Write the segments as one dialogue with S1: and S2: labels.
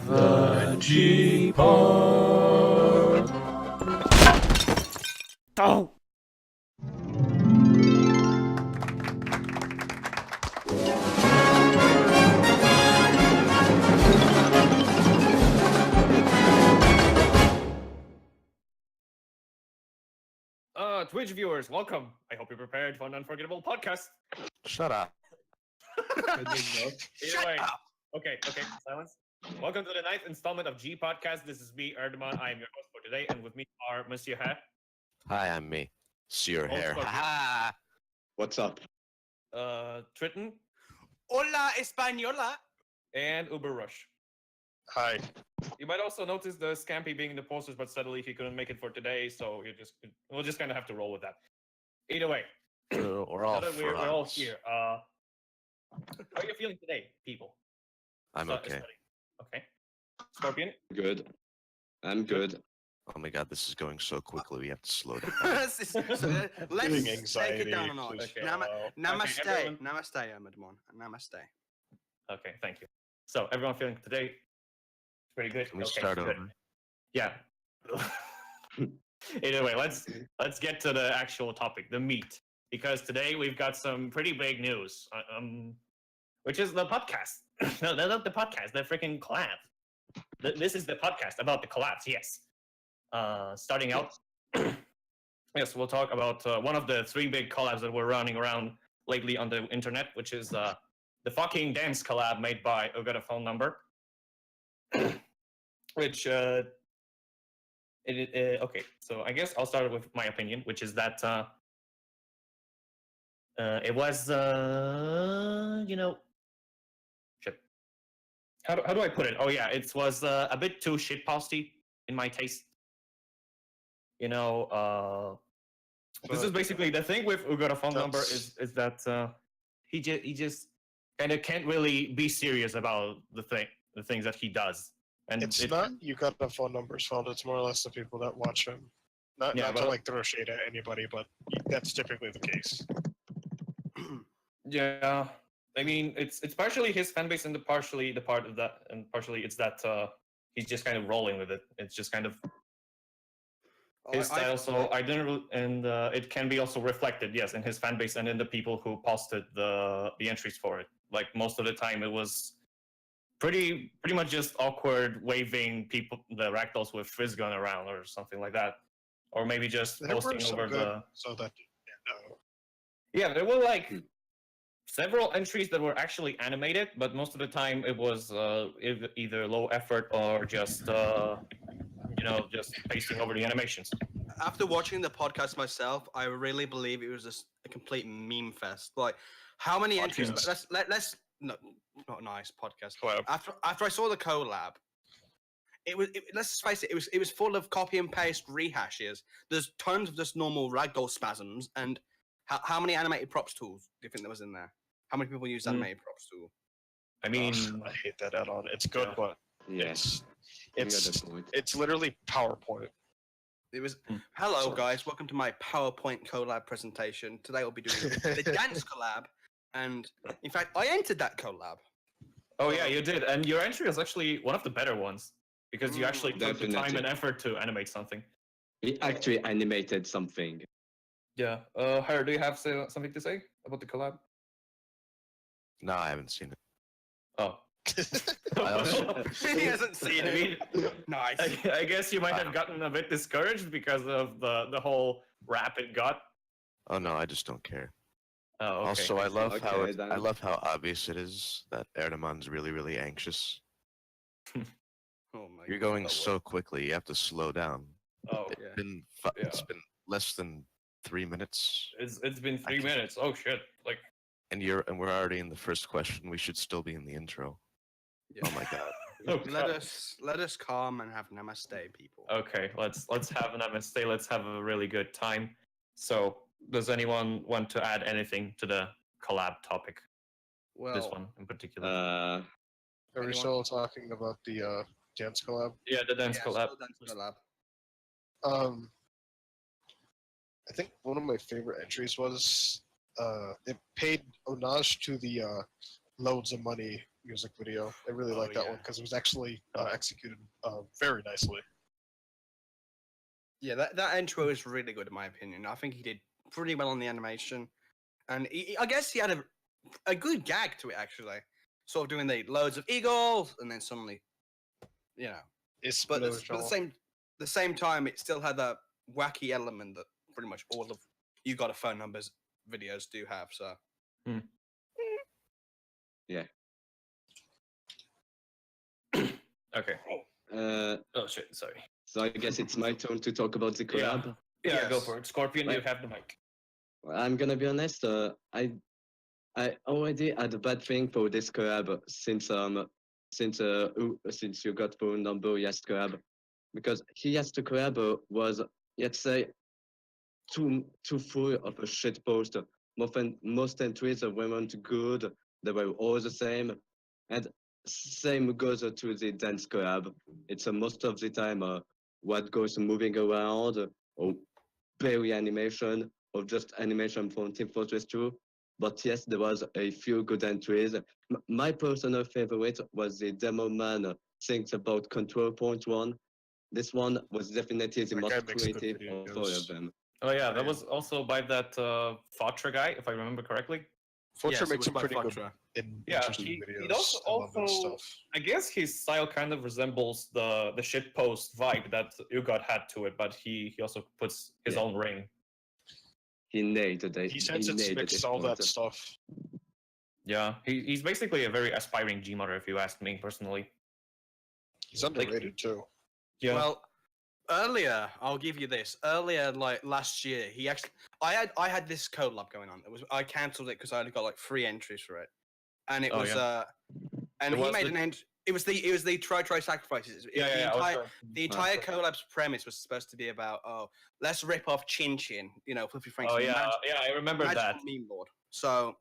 S1: The Gmod. Oh! Twitch viewers, welcome. I hope you're prepared for an unforgettable podcast.
S2: Shut up.
S1: Shut up. Okay, silence. Welcome to the 9th installment of G Podcast. This is me, Erdman. I am your host for today, and with me are Monsieur Hair.
S2: Hi, I'm me. See your hair.
S1: Scorpion.
S3: What's up?
S1: Triton.
S4: Hola, Española.
S1: And Uber Rush.
S2: Hi.
S1: You might also notice the Scampy being in the posters, but sadly he couldn't make it for today, so we'll just kind of have to roll with that. Either way,
S2: We're all
S1: we're all here. How are you feeling today, people?
S2: I'm okay.
S1: Okay. Scorpion?
S3: Good. I'm good.
S2: Oh my god, this is going so quickly. We have to slow down.
S4: Let's take it down a notch.
S1: Okay,
S4: Namaste.
S1: okay, everyone.
S4: Namaste, Ahmedmon. Namaste.
S1: Okay, thank you. So, everyone feeling today pretty good?
S2: Can we
S1: Okay,
S2: start
S1: good.
S2: over?
S1: Yeah. Either way, let's get to the actual topic, the meat. Because today we've got some pretty big news, which is the podcast. No, not the podcast, the freaking collab. This is the podcast about the collabs, yes. Starting out, yes, we'll talk about one of the 3 big collabs that were running around lately on the internet, which is the fucking dance collab made by I Got a Phone Number. Which, okay, so I guess I'll start with my opinion, which is that it was, shit. How do I put it? Oh yeah, it was a bit too shitposty in my taste. This is basically the thing with Who Got a Phone Number is that he just kind of can't really be serious about the things that he does. And
S5: it's not You Got a Phone Number's fault. It's more or less the people that watch him. Not to like throw shade at anybody, but that's typically the case.
S1: Yeah, I mean it's partially his fan base and partially the part of that, and partially it's that he's just kind of rolling with it. It's just kind of his style. So I didn't really, and it can be also reflected, yes, in his fan base and in the people who posted the entries for it. Like most of the time, it was pretty much just awkward waving people, the ragdolls with frizz gun around or something like that, or maybe just posting over the.
S5: So that.
S1: Yeah, there were like several entries that were actually animated, but most of the time it was either low effort or just just pasting over the animations.
S4: After watching the podcast myself, I really believe it was just a complete meme fest. Like, how many entries? Let's not nice podcast.
S5: Collab.
S4: After I saw the collab, let's face it, it was full of copy and paste rehashes. There's tons of just normal ragdoll spasms. And how many animated props tools do you think there was in there? How many people use animated props tool?
S1: I mean,
S5: I hate that add-on. It's good, but
S3: Yes.
S5: it's literally PowerPoint.
S4: It was, hello guys, welcome to my PowerPoint collab presentation. Today we'll be doing the dance collab, and in fact, I entered that collab.
S1: Oh yeah, you did, and your entry was actually one of the better ones because you actually took the time and effort to animate something.
S3: We actually animated something.
S1: Yeah. Har, do you have something to say about the collab?
S2: No, I haven't seen it.
S1: Oh.
S4: He hasn't seen it. Nice.
S1: I guess you might have gotten a bit discouraged because of the whole rap it got.
S2: Oh no, I just don't care.
S1: Oh, okay.
S2: Also, I love
S3: Okay,
S2: I love how obvious it is that Erdeman's really anxious.
S4: Oh my
S2: You're going so quickly. You have to slow down.
S1: Oh,
S2: It's been less than 3 minutes.
S1: it's been 3 minutes. Oh shit! Like,
S2: And we're already in the first question. We should still be in the intro.
S4: Yeah.
S2: Oh my god.
S1: oh,
S4: Let us calm and have namaste, people.
S1: Okay, let's have an namaste. Let's have a really good time. So, does anyone want to add anything to the collab topic?
S4: Well,
S1: This one in particular.
S5: Are we still talking about the dance collab?
S1: Yeah, the dance collab.
S4: Dance collab.
S5: I think one of my favorite entries was it paid homage to the loads of money music video. I really
S4: Oh,
S5: like that
S4: yeah.
S5: one because it was actually executed very nicely.
S4: Yeah, that intro is really good in my opinion. I think he did pretty well on the animation, and I guess he had a good gag to it actually. Sort of doing the loads of eagles, and then suddenly, you know. But at the same time, it still had that wacky element that pretty much all of You Got a Phone Numbers videos do have. So.
S3: Yeah.
S1: Okay. Oh shit! Sorry.
S3: So I guess it's my turn to talk about the collab.
S1: Yeah, go
S4: Yes.
S1: for it. Scorpion, you have the mic.
S3: Well, I'm gonna be honest. I already had a bad thing for this collab since You Got Phone Number Yes collab, because Yes the collab was, let's say, too full of a shit post. Most entries weren't good. They were all the same, and same goes to the dance collab. It's most of the time what goes moving around, or barely animation, or just animation from Team Fortress 2. But yes, there was a few good entries. My personal favorite was the demo man thinks about Control Point one. This one was definitely the
S5: That guy
S3: most
S5: makes good
S3: creative of all
S5: videos.
S3: of them.
S1: Oh yeah, that
S4: Yeah.
S1: was also by that Fatra guy, if I remember correctly.
S5: Fortune
S4: Yes, it
S5: makes
S4: was
S5: some
S4: by
S5: pretty good
S4: Fatra.
S5: interesting videos.
S1: He also,
S5: I love his stuff.
S1: I guess his style kind of resembles the shitpost vibe that Ugot had to it, but he also puts his
S3: Yeah.
S1: own ring.
S3: He nailed it.
S5: He since it's mixed all that stuff.
S1: Yeah, he's basically a very aspiring Gmodder, if you ask me personally.
S5: He's underrated too.
S1: Yeah.
S4: Well, earlier, I'll give you this. Earlier, like last year, he actually, I had this collab going on. I cancelled it because I only got like 3 entries for it, and it
S1: Oh,
S4: was
S1: yeah.
S4: and
S1: It
S4: he
S1: was
S4: made
S1: the-
S4: an end. It was the try sacrifices. The entire collab's premise was supposed to be about, oh, let's rip off Chin Chin, Flippy Frank's
S1: Oh yeah, yeah, I remember that.
S4: meme lord. So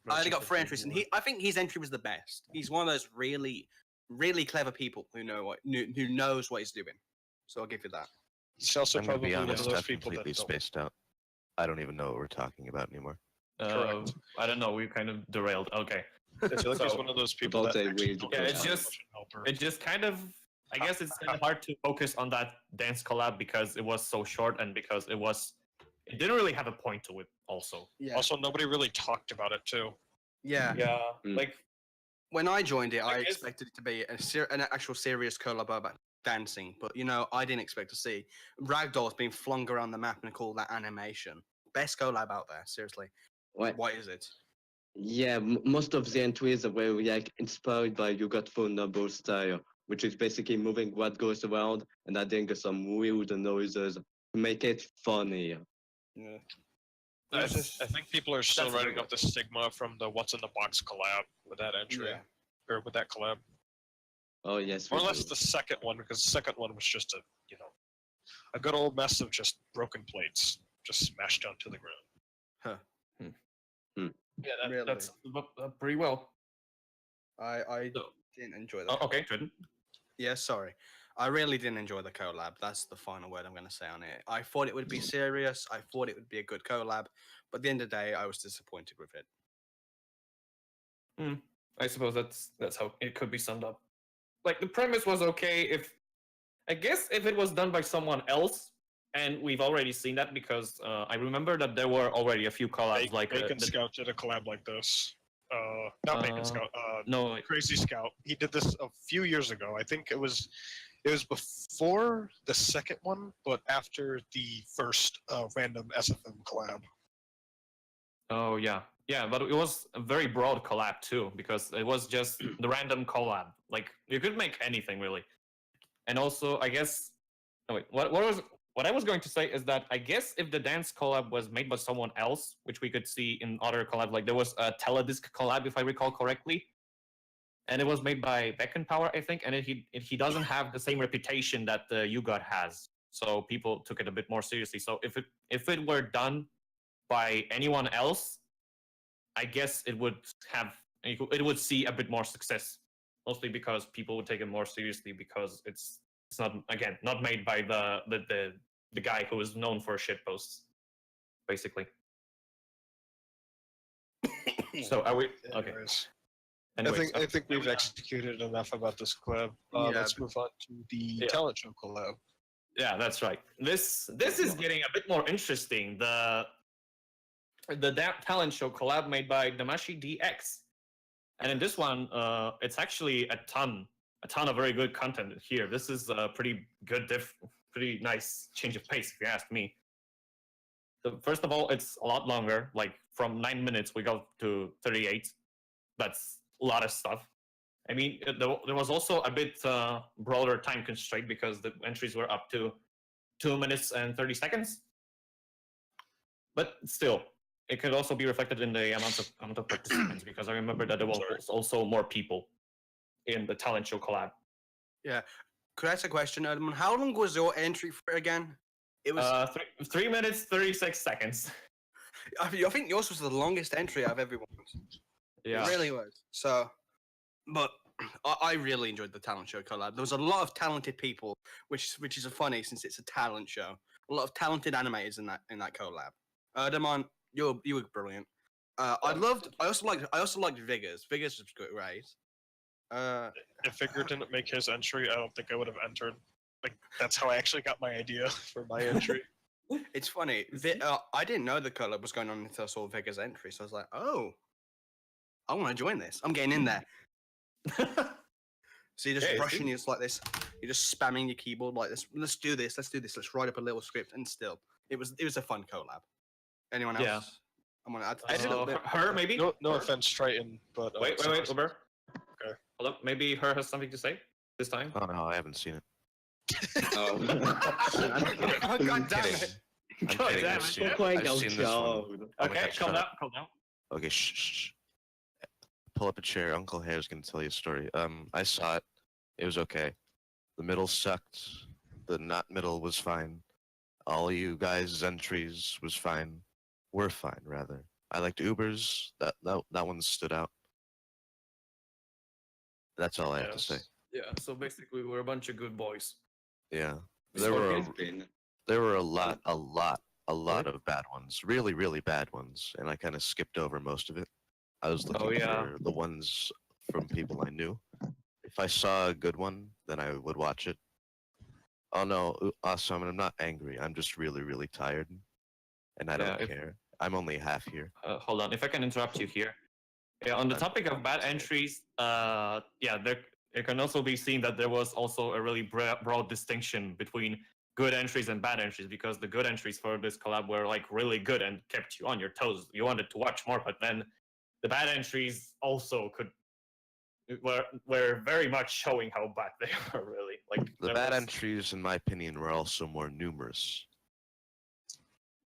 S4: I only got 3 entries, and I think his entry was the best. He's one of those really, really clever people who knows what he's doing. So I'll give you that.
S5: He's also
S2: I'm gonna
S5: probably
S2: be
S5: one of
S2: honest,
S5: those
S2: I've
S5: people that
S2: completely
S5: don't.
S2: spaced out. I don't even know what we're talking about anymore.
S5: Correct.
S1: I don't know. We kind of derailed. Okay.
S5: I feel like he's
S1: So-
S5: one of those people
S3: About
S5: that
S3: a
S5: actually
S3: weird
S5: don't
S1: Yeah,
S5: know
S1: it's
S5: how
S1: just-
S5: much an helper.
S1: It just kind of, I guess it's kind of hard to focus on that dance collab because it was so short and because it didn't really have a point to it. Also.
S4: Yeah.
S5: Also, nobody really talked about it too.
S4: Yeah.
S1: Yeah.
S3: Mm.
S1: Like
S4: When I joined it, I
S1: guess-
S4: expected it to be an actual serious collab about dancing, but I didn't expect to see ragdolls being flung around the map and call that animation. Best collab out there, seriously.
S3: What?
S4: What is it?
S3: Yeah, most of the entries were like inspired by You Got Phone Number style, which is basically moving what goes around and adding some weird noises to make it funny.
S4: Yeah.
S5: I think people are still
S1: That's a
S5: writing
S1: good
S5: up the stigma from the What's in the Box collab with that entry,
S4: Yeah.
S5: or with that collab.
S3: Oh yes.
S5: More or
S3: we
S5: less
S3: do.
S5: the second one, because the second one was just a good old mess of just broken plates, just smashed onto the ground.
S1: yeah,
S4: Really?
S1: that's pretty well.
S4: I
S1: So-
S4: didn't enjoy that.
S1: Oh, okay, Triton.
S4: Yeah, sorry. I really didn't enjoy the collab. That's the final word I'm going to say on it. I thought it would be serious. I thought it would be a good collab. But at the end of the day, I was disappointed with it.
S1: I suppose that's how it could be summed up. Like the premise was okay. I guess if it was done by someone else, and we've already seen that because I remember that there were already a few collabs like
S5: Bacon Scout did a collab like this. Not Bacon Scout.
S1: no,
S5: Crazy Scout. He did this a few years ago. I think it was before the second one, but after the first random SFM collab.
S1: oh yeah, but it was a very broad collab too because it was just the random collab. Like you could make anything really, and also I guess. Oh wait, what I was going to say is that I guess if the dance collab was made by someone else, which we could see in other collabs, like there was a Teledisc collab if I recall correctly, and it was made by Beacon Power, I think, and he doesn't have the same reputation that UGOT has, so people took it a bit more seriously. So if it were done by anyone else, I guess it would see a bit more success, mostly because people would take it more seriously because it's not made by the guy who is known for shit posts, basically. So are we okay?
S5: Anyways,
S1: Anyway,
S5: I think we've executed enough about this collab.
S4: Yeah.
S5: Let's move on to the talent show collab.
S1: yeah, that's right. This is getting a bit more interesting. The talent show collab made by Damashi DX, and in this one, it's actually a ton of very good content here. This is a pretty good pretty nice change of pace, if you ask me. So first of all, it's a lot longer. Like from 9 minutes, we go to 38. That's a lot of stuff. I mean, there was also a bit broader time constraint because the entries were up to 2 minutes and 30 seconds. But still, it could also be reflected in the amount of participants because I remember that there was also more people in the talent show collab.
S4: Yeah. Could I ask a question, Edmund? How long was your entry for again? It was
S1: 3 minutes 36 seconds.
S4: I think yours was the longest entry out of everyone's.
S1: Yeah.
S4: It really was. So, but I really enjoyed the talent show collab. There was a lot of talented people, which is funny since it's a talent show. A lot of talented animators in that collab. Damon, you were brilliant. I also liked Vigors. Vigors was great.
S5: If Vigor didn't make his entry, I don't think I would have entered. Like that's how I actually got my idea for my entry.
S4: It's funny. I didn't know the collab was going on until I saw Vigor's entry, so I was like, oh, I want to join this. I'm getting in there. So you're just rushing, it's like this. You're just spamming your keyboard like this. Let's do this. Let's write up a little script, and still, it was a fun collab. Anyone else?
S1: Yeah.
S4: I'm gonna add a little bit.
S1: Her maybe.
S5: No offense, Triton, but
S1: Wait, Uber.
S5: Okay.
S1: Hold up. Maybe her has something to say this time.
S2: Oh no, I haven't seen it.
S4: Oh God damn it!
S2: I'm
S1: God
S2: kidding.
S1: damn
S2: I've
S1: it.
S2: seen,
S3: Quite
S2: I've seen this one. Oh my
S1: Okay,
S2: God,
S1: calm
S2: shut
S1: down,
S2: up.
S1: calm down.
S2: Okay, shh. Pull up a chair. Uncle Hare's gonna tell you a story. I saw it. It was okay. The middle sucked. The not middle was fine. All you guys' entries was fine. Were fine, rather. I liked Uber's. That one stood out. That's all I have to say.
S1: Yeah. So basically, we're a bunch of good boys.
S2: Yeah.
S1: It's
S2: There were
S1: okay.
S2: there were a lot of bad ones. Really, really bad ones. And I kind of skipped over most of it. I was looking for the ones from people I knew. If I saw a good one, then I would watch it. Oh no, awesome. I'm not angry. I'm just really, really tired. And I don't care. I'm only half here.
S1: Hold on, if I can interrupt you here. Yeah, on the topic of bad entries, it can also be seen that there was also a really broad distinction between good entries and bad entries, because the good entries for this collab were like really good and kept you on your toes. You wanted to watch more, but then the bad entries also were very much showing how bad they were, really. Like
S2: The bad entries, in my opinion, were also more numerous.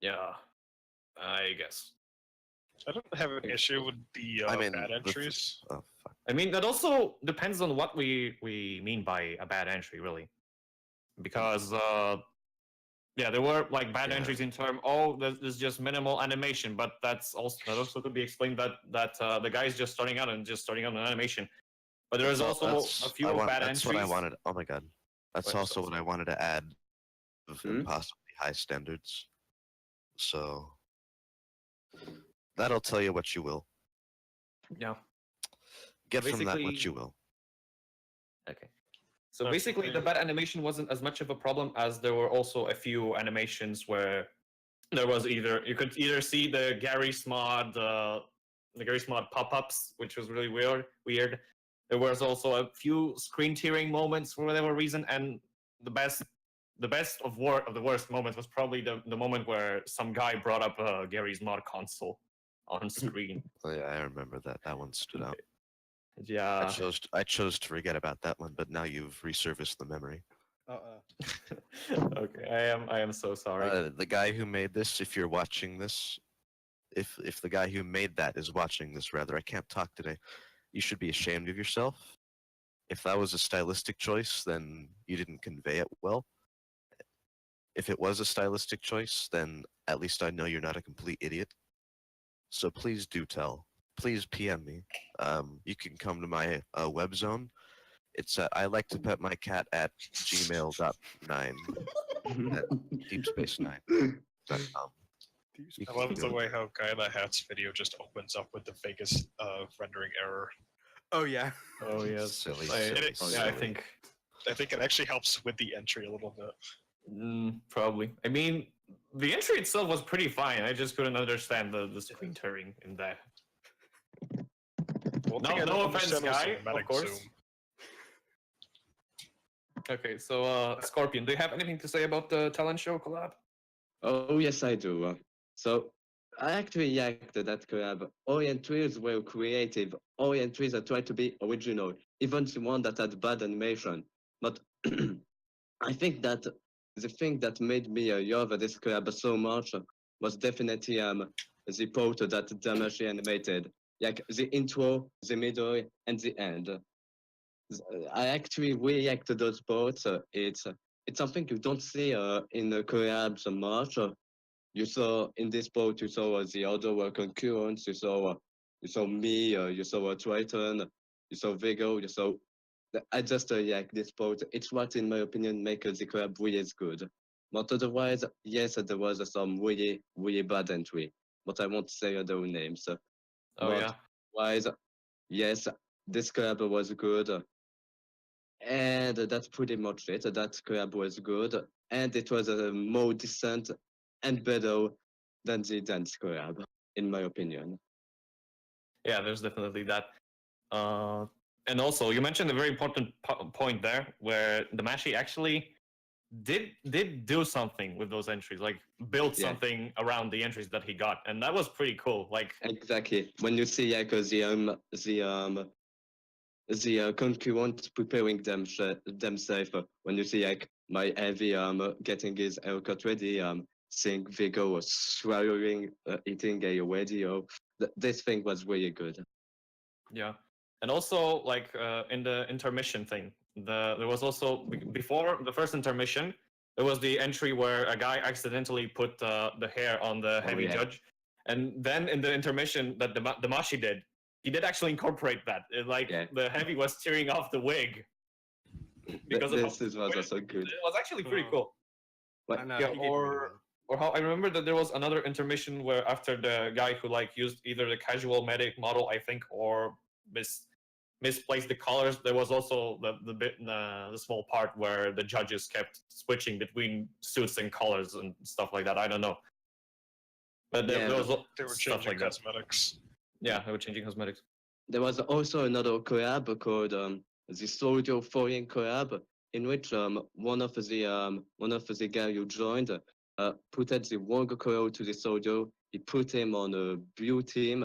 S1: Yeah, I guess.
S5: I don't have an issue with the bad entries.
S2: Oh, fuck.
S1: I mean, that also depends on what we mean by a bad entry, really. Because, there were like bad entries in term, there's just minimal animation, but that also could be explained that the guy is just starting out on an animation. But there is also a few bad entries.
S2: That's what I wanted. Oh my god. That's also what I wanted to add of impossibly high standards. So that'll tell you what you will.
S1: Yeah.
S2: Get from that what you will.
S1: Okay. So basically, the bad animation wasn't as much of a problem as there were also a few animations where there was you could either see the Gary's mod pop-ups, which was really weird. There was also a few screen tearing moments for whatever reason, and the best of the worst moments was probably the moment where some guy brought up Gary's mod console on screen.
S2: Oh yeah, I remember that. That one stood out.
S1: Yeah.
S2: I chose to forget about that one, but now you've resurfaced the memory.
S1: Okay, I am so sorry.
S2: The guy who made this, if you're watching this, if the guy who made that is watching this, rather, I can't talk today. You should be ashamed of yourself. If that was a stylistic choice, then you didn't convey it well. If it was a stylistic choice, then at least I know you're not a complete idiot. So please do tell. Please PM me. You can come to my web zone. It's I like to pet my cat at gmail.9 at deepspace9.com.
S5: I love the way how Guy in the Hat's video just opens up with the Vegas rendering error.
S4: Oh yeah.
S1: Oh yes.
S2: Silly,
S1: I,
S2: silly,
S1: yeah, I
S2: silly.
S1: think
S5: I think it actually helps with the entry a little bit.
S1: probably. I mean, the entry itself was pretty fine. I just couldn't understand the screen tearing in that.
S5: One thing I
S1: No
S5: don't
S1: offense,
S5: understand was the
S1: guy. Of
S5: pneumatic
S1: course.
S5: zoom.
S1: Okay, so Scorpion, do you have anything to say about the talent show collab?
S3: Oh, yes, I do. So, I actually liked that collab. All entries were creative. All entries tried to be original, even the one that had bad animation. But I think that the thing that made me love this collab so much was definitely the part that Damashi animated. Like the intro, the middle, and the end. I actually really liked those parts. It's something you don't see in the collabs much. You saw in this part, you saw the other concurrents. You saw me. You saw Triton. You saw Vigo. You saw. I just like this part. It's what, in my opinion, makes the collab really good. But otherwise, yes, there was some really, really bad entry. But I won't say their names.
S1: Oh
S3: But
S1: yeah.
S3: otherwise, yes, this collab was good. And that's pretty much it. That collab was good. And it was more decent and better than the dance collab, in my opinion.
S1: Yeah, there's definitely that. And also, you mentioned a very important point there, where the Mashi actually did do something with those entries, like build
S3: Yeah.
S1: something around the entries that he got, and that was pretty cool. Like,
S3: Exactly. When you see like the concurrent preparing themselves, when you see like my heavy getting his haircut ready, seeing Vigo was swallowing, eating a radio, this thing was really good.
S1: yeah, and also like in the intermission thing, there was also before the first intermission, there was the entry where a guy accidentally put the hair on the
S3: Oh,
S1: heavy
S3: yeah.
S1: judge, and then in the intermission that the Mashi did, he did actually incorporate that. Like
S3: Yeah.
S1: the heavy was tearing off the wig because of
S3: This was
S1: it
S3: also good.
S1: was actually pretty
S4: Oh.
S1: cool.
S3: What?
S4: I know.
S1: Yeah,
S4: he did really well.
S1: or how I remember that there was another intermission where after the guy who like used either the casual medic model, I think, or misplaced the colors, there was also the small part where the judges kept switching between suits and colors and stuff like that. I don't know, but
S3: Yeah,
S1: there was
S5: They were
S1: stuff
S5: changing
S1: like that.
S5: cosmetics.
S1: Yeah, they were changing cosmetics.
S3: There was also another collab called the Soldier Foreign collab, in which one of the guy who joined put the wrong color to the soldier. He put him on a blue team,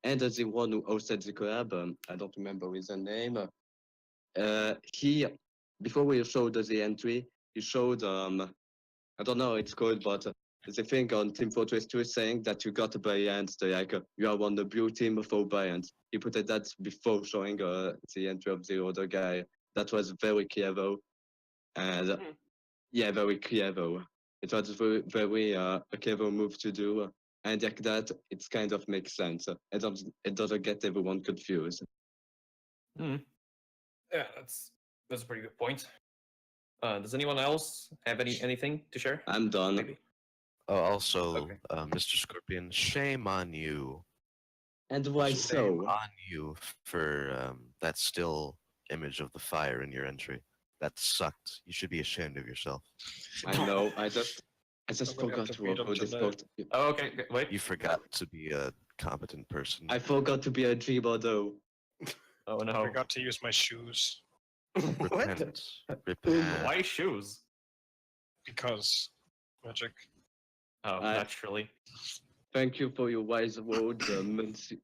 S3: and the one who hosted the collab, I don't remember his name. He before we showed the entry, he showed I don't know how it's called, but the thing on Team Fortress 2 is saying that you got Bayant, like you are on the blue team for Bayant. He put that before showing the entry of the other guy. That was very clever, and yeah, very clever. It was very a clever move to do, and like that, it kind of makes sense. It doesn't get everyone confused.
S1: Hmm. Yeah, that's a pretty good point. Does anyone else have anything to share?
S3: I'm done.
S1: Maybe.
S2: Oh, also,
S1: Okay.
S2: Mr. Scorpion, shame on you.
S3: And why
S2: Shame
S3: so?
S2: on you for that still image of the fire in your entry. That sucked. You should be ashamed of yourself.
S3: I know. I just
S5: I'm gonna have
S3: forgot
S5: to
S3: to
S5: beat him
S3: upload this
S5: tonight.
S3: post.
S1: Oh, okay. Wait.
S2: You forgot to be a competent person.
S3: I forgot to be a Gmod though.
S1: Oh
S5: I
S1: no.
S5: forgot to use my shoes
S2: Repent. Repent.
S1: Why shoes?
S5: because magic.
S1: Oh, naturally.
S3: Thank you for your wise words,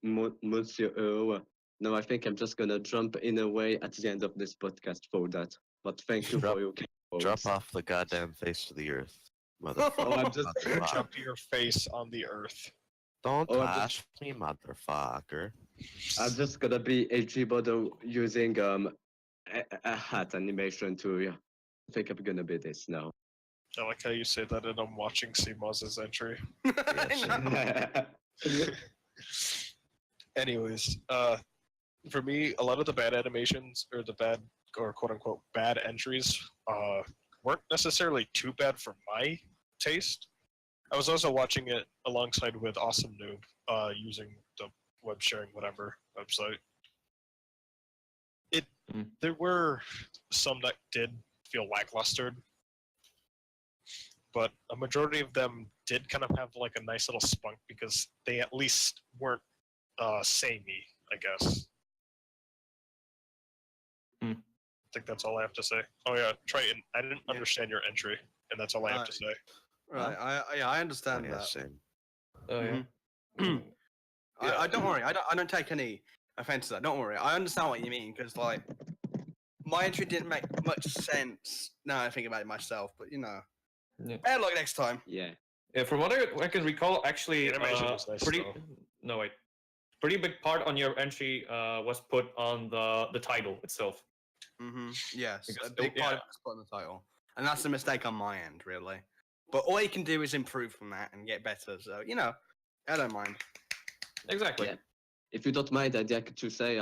S3: Monsieur Earl. No, I think I'm just gonna jump in a way at the end of this podcast for that. But thank you for your kind words.
S2: Drop off the goddamn face of the earth,
S3: Oh,
S2: motherfucker.
S3: I'm just.
S5: Drop your face on the earth.
S2: Don't
S3: Oh, I'm
S2: touch me, motherfucker.
S3: I'm just gonna be a Gmod using a hat animation to. I think I'm gonna be this now.
S5: I like how you say that, and I'm watching CMOS's entry.
S4: I know.
S5: Anyways, for me, a lot of the bad animations or the bad or quote unquote bad entries weren't necessarily too bad for my taste. I was also watching it alongside with Awesome Noob using the web sharing whatever website. There were some that did feel lackluster, but a majority of them did kind of have like a nice little spunk because they at least weren't samey, I guess. I think that's all I have to say. Oh yeah, Triton, I didn't understand your entry, and that's all I have to say.
S4: Right, I understand
S2: Oh, yeah,
S4: that.
S2: same.
S1: Oh yeah.
S4: I don't worry. I don't take any offense to that. Don't worry. I understand what you mean because like my entry didn't make much sense. Now I think about it myself, but you know,
S1: Yeah.
S4: better luck next time.
S3: Yeah.
S1: Yeah, from what I can recall, actually,
S5: The animation was nice,
S1: pretty.
S5: though.
S1: No wait, pretty big part on your entry was put on the title itself.
S4: Yes,
S1: Because
S4: a big
S1: it-
S4: part
S1: yeah.
S4: of it's put in the title, and that's a mistake on my end, really. But all you can do is improve from that and get better. So you know, I don't mind.
S1: Exactly.
S3: Yeah. If you don't mind, I'd like to say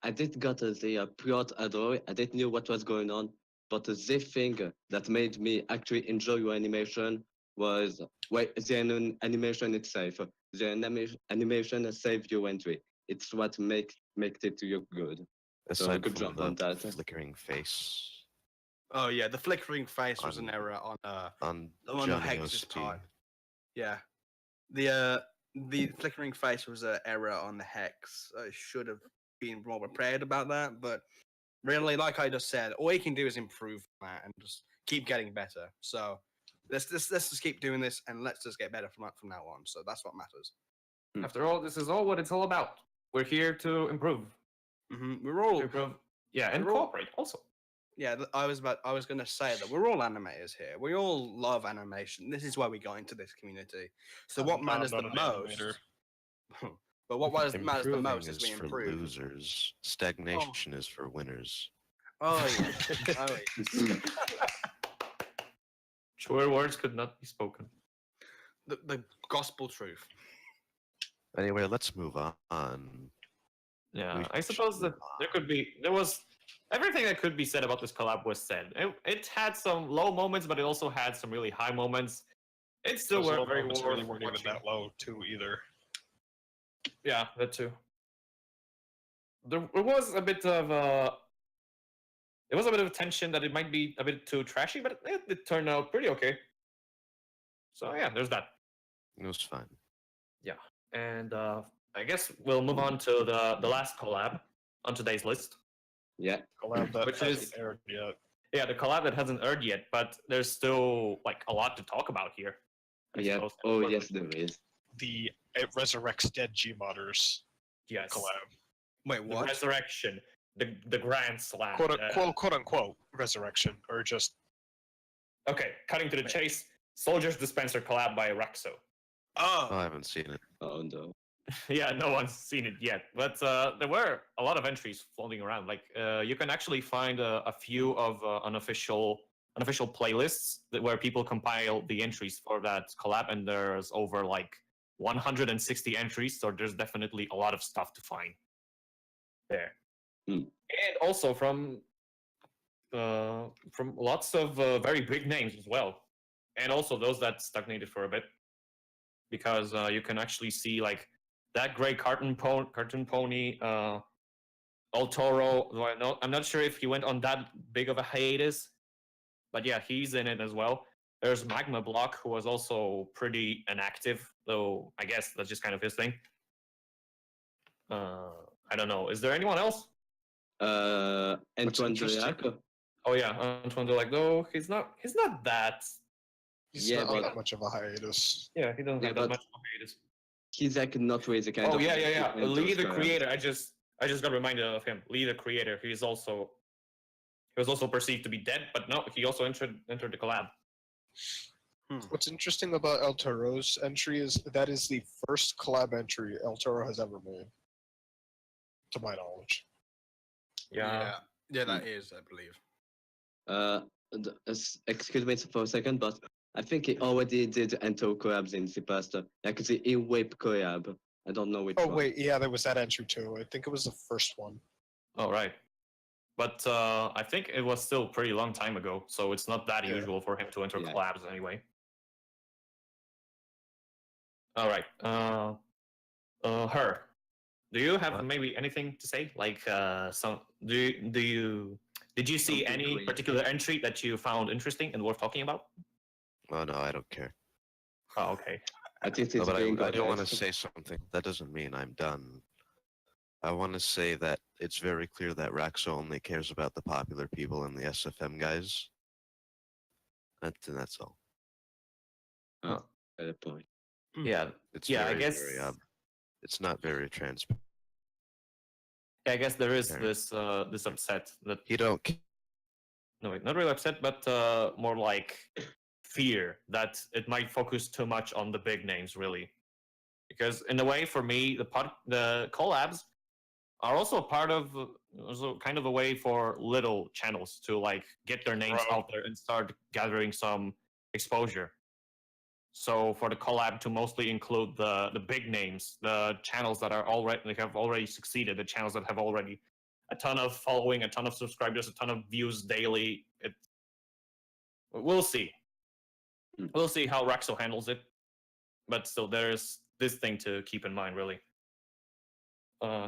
S3: I did got the plot adore. I didn't know what was going on, but the thing that made me actually enjoy your animation was the animation itself. The animation saved your entry. It's what makes it to you good.
S2: Aside
S3: good
S2: from
S3: job on that.
S2: flickering face
S4: Oh yeah, the flickering face was an
S2: On-
S4: error on
S2: on
S4: on
S2: Johnny
S4: Hex's
S2: OST.
S4: part. Yeah, the flickering face was an error on the Hex. I should have been more prepared about that, but really, like I just said, all you can do is improve on that and just keep getting better. So let's just keep doing this and let's just get better from now on. So that's what matters.
S1: After all, this is all what it's all about. We're here to improve.
S4: We're all
S1: Improve. Yeah, and
S4: We're all-
S1: cooperate also.
S4: yeah. I was gonna say that we're all animators here. We all love animation. This is why we got into this community. So what
S5: I'm
S4: matters the
S5: not an
S4: most?
S5: animator.
S4: But what matters the
S2: Improving
S4: most is
S2: is
S4: we
S2: for
S4: improve.
S2: losers. Stagnation is for winners.
S4: Oh yeah. Oh, yeah.
S1: Truer words could not be spoken.
S4: The gospel truth.
S2: Anyway, let's move on.
S1: Yeah,
S2: We
S1: I suppose
S2: should
S1: that there was everything that could be said about this collab was said. It had some low moments, but it also had some really high moments. It still
S5: Those
S1: were
S5: low
S1: very
S5: moments
S1: worth
S5: really weren't even
S1: watching.
S5: that low, too, either.
S1: Yeah, that too. There was a bit of tension that it might be a bit too trashy, but it turned out pretty okay. So yeah, there's that.
S2: It was fine.
S1: Yeah, and I guess we'll move on to the last collab on today's list.
S3: Yeah.
S5: Collab that
S1: Which
S5: hasn't
S1: is-
S5: aired yet.
S1: Yeah, the collab that hasn't aired yet, but there's still like a lot to talk about here. I
S3: Yeah.
S1: suppose.
S3: Oh yes, there is.
S5: The It Resurrects Dead Gmodders
S1: Yes.
S5: collab.
S4: Wait,
S1: The
S4: what?
S1: resurrection, the grand slam.
S5: Quote unquote resurrection, or just
S1: Okay, cutting to the chase. Soldiers Dispenser collab by Raxo.
S2: Oh, I
S4: Oh,
S2: haven't seen it.
S3: Oh no.
S1: Yeah, no one's seen it yet, but there were a lot of entries floating around. Like you can actually find a few of unofficial playlists where people compile the entries for that collab, and there's over like 160 entries, so there's definitely a lot of stuff to find there.
S3: Hmm.
S1: And also from lots of very big names as well, and also those that stagnated for a bit, because you can actually see like that gray cartoon pony, El Toro. I'm not sure if he went on that big of a hiatus, but yeah, he's in it as well. There's Magma Block, who was also pretty inactive, though I guess that's just kind of his thing. I don't know. Is there anyone else?
S3: Antoine
S5: interesting-
S3: Delac.
S1: Oh yeah, Antoine Delac. Though he's not that.
S5: he's
S3: Yeah,
S5: not
S3: but-
S5: that much of a hiatus.
S1: Yeah, he doesn't
S3: Yeah,
S1: have that
S3: but-
S1: much of a hiatus.
S3: He's like not really the kind
S1: Oh
S3: of.
S1: yeah.
S3: Mentos
S1: Lee the
S3: collab.
S1: creator. I just got reminded of him. Lee the creator. He was also perceived to be dead, but no, he also entered the collab.
S5: What's interesting about El Toro's entry is that is the first collab entry El Toro has ever made, to my knowledge.
S1: Yeah.
S4: yeah, that is, I believe.
S3: Excuse me for a second, but I think he already did enter collabs in the past. Like the E-Whip collab. I don't know which
S5: Oh
S3: one.
S5: wait, yeah, there was that entry too. I think it was the first one.
S1: All right. But I think it was still a pretty long time ago, so it's not that
S5: Yeah.
S1: usual for him to enter
S3: Yeah.
S1: collabs anyway. All right. Her. Do you have
S2: What?
S1: maybe anything to say? Like, did you see
S3: Something
S1: any
S3: great.
S1: particular entry that you found interesting and worth talking about?
S2: Oh no, I don't care.
S1: Oh, okay.
S3: I think
S2: No,
S3: it's
S2: but
S3: being
S2: I do want to
S3: honest.
S2: say something. That doesn't mean I'm done. I want to say that it's very clear that Raxo only cares about the popular people and the SFM guys. That's all.
S3: Fair point.
S1: Yeah,
S2: It's
S1: yeah. I
S2: very,
S1: guess.
S2: very it's not very transparent.
S1: I guess there is this upset that
S2: He don't.
S1: no, wait, not really upset, but more like fear that it might focus too much on the big names, really. Because in a way, for me, the collabs are also part of also kind of a way for little channels to like get their names
S5: Bro.
S1: out there and start gathering some exposure. So for the collab to mostly include the big names, the channels that are already have already succeeded, the channels that have already a ton of following, a ton of subscribers, a ton of views daily. We'll see. We'll see how Raxo handles it. But still, there's this thing to keep in mind, really.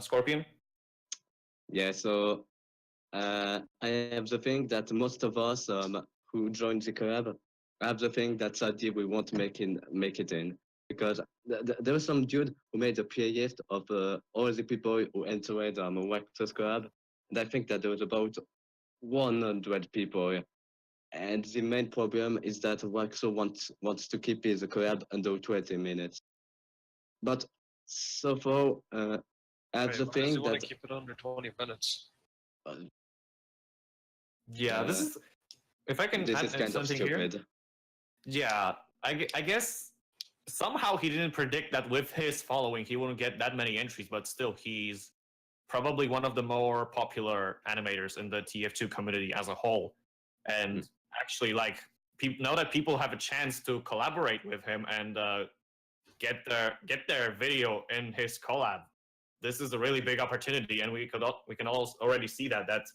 S1: Scorpion?
S3: Yeah, so I have the thing that most of us who joined the collab have the thing that sadly we won't make it in because there was some dude who made a playlist of all the people who entered Waxos collab, and I think that there was about 100 people. And the main problem is that Waxo wants to keep his collab under 20 minutes. But so far, I have
S5: Wait,
S3: the
S5: why does he
S3: thing
S5: want
S3: that
S5: to keep it under 20 minutes?
S1: Yeah, this is. If I can
S3: this
S1: add
S3: is kind of
S1: something here.
S3: stupid.
S1: Yeah, I guess somehow he didn't predict that with his following he wouldn't get that many entries, but still he's probably one of the more popular animators in the TF2 community as a whole. And actually, like, now that people have a chance to collaborate with him and get their video in his collab, this is a really big opportunity, and we can all already see that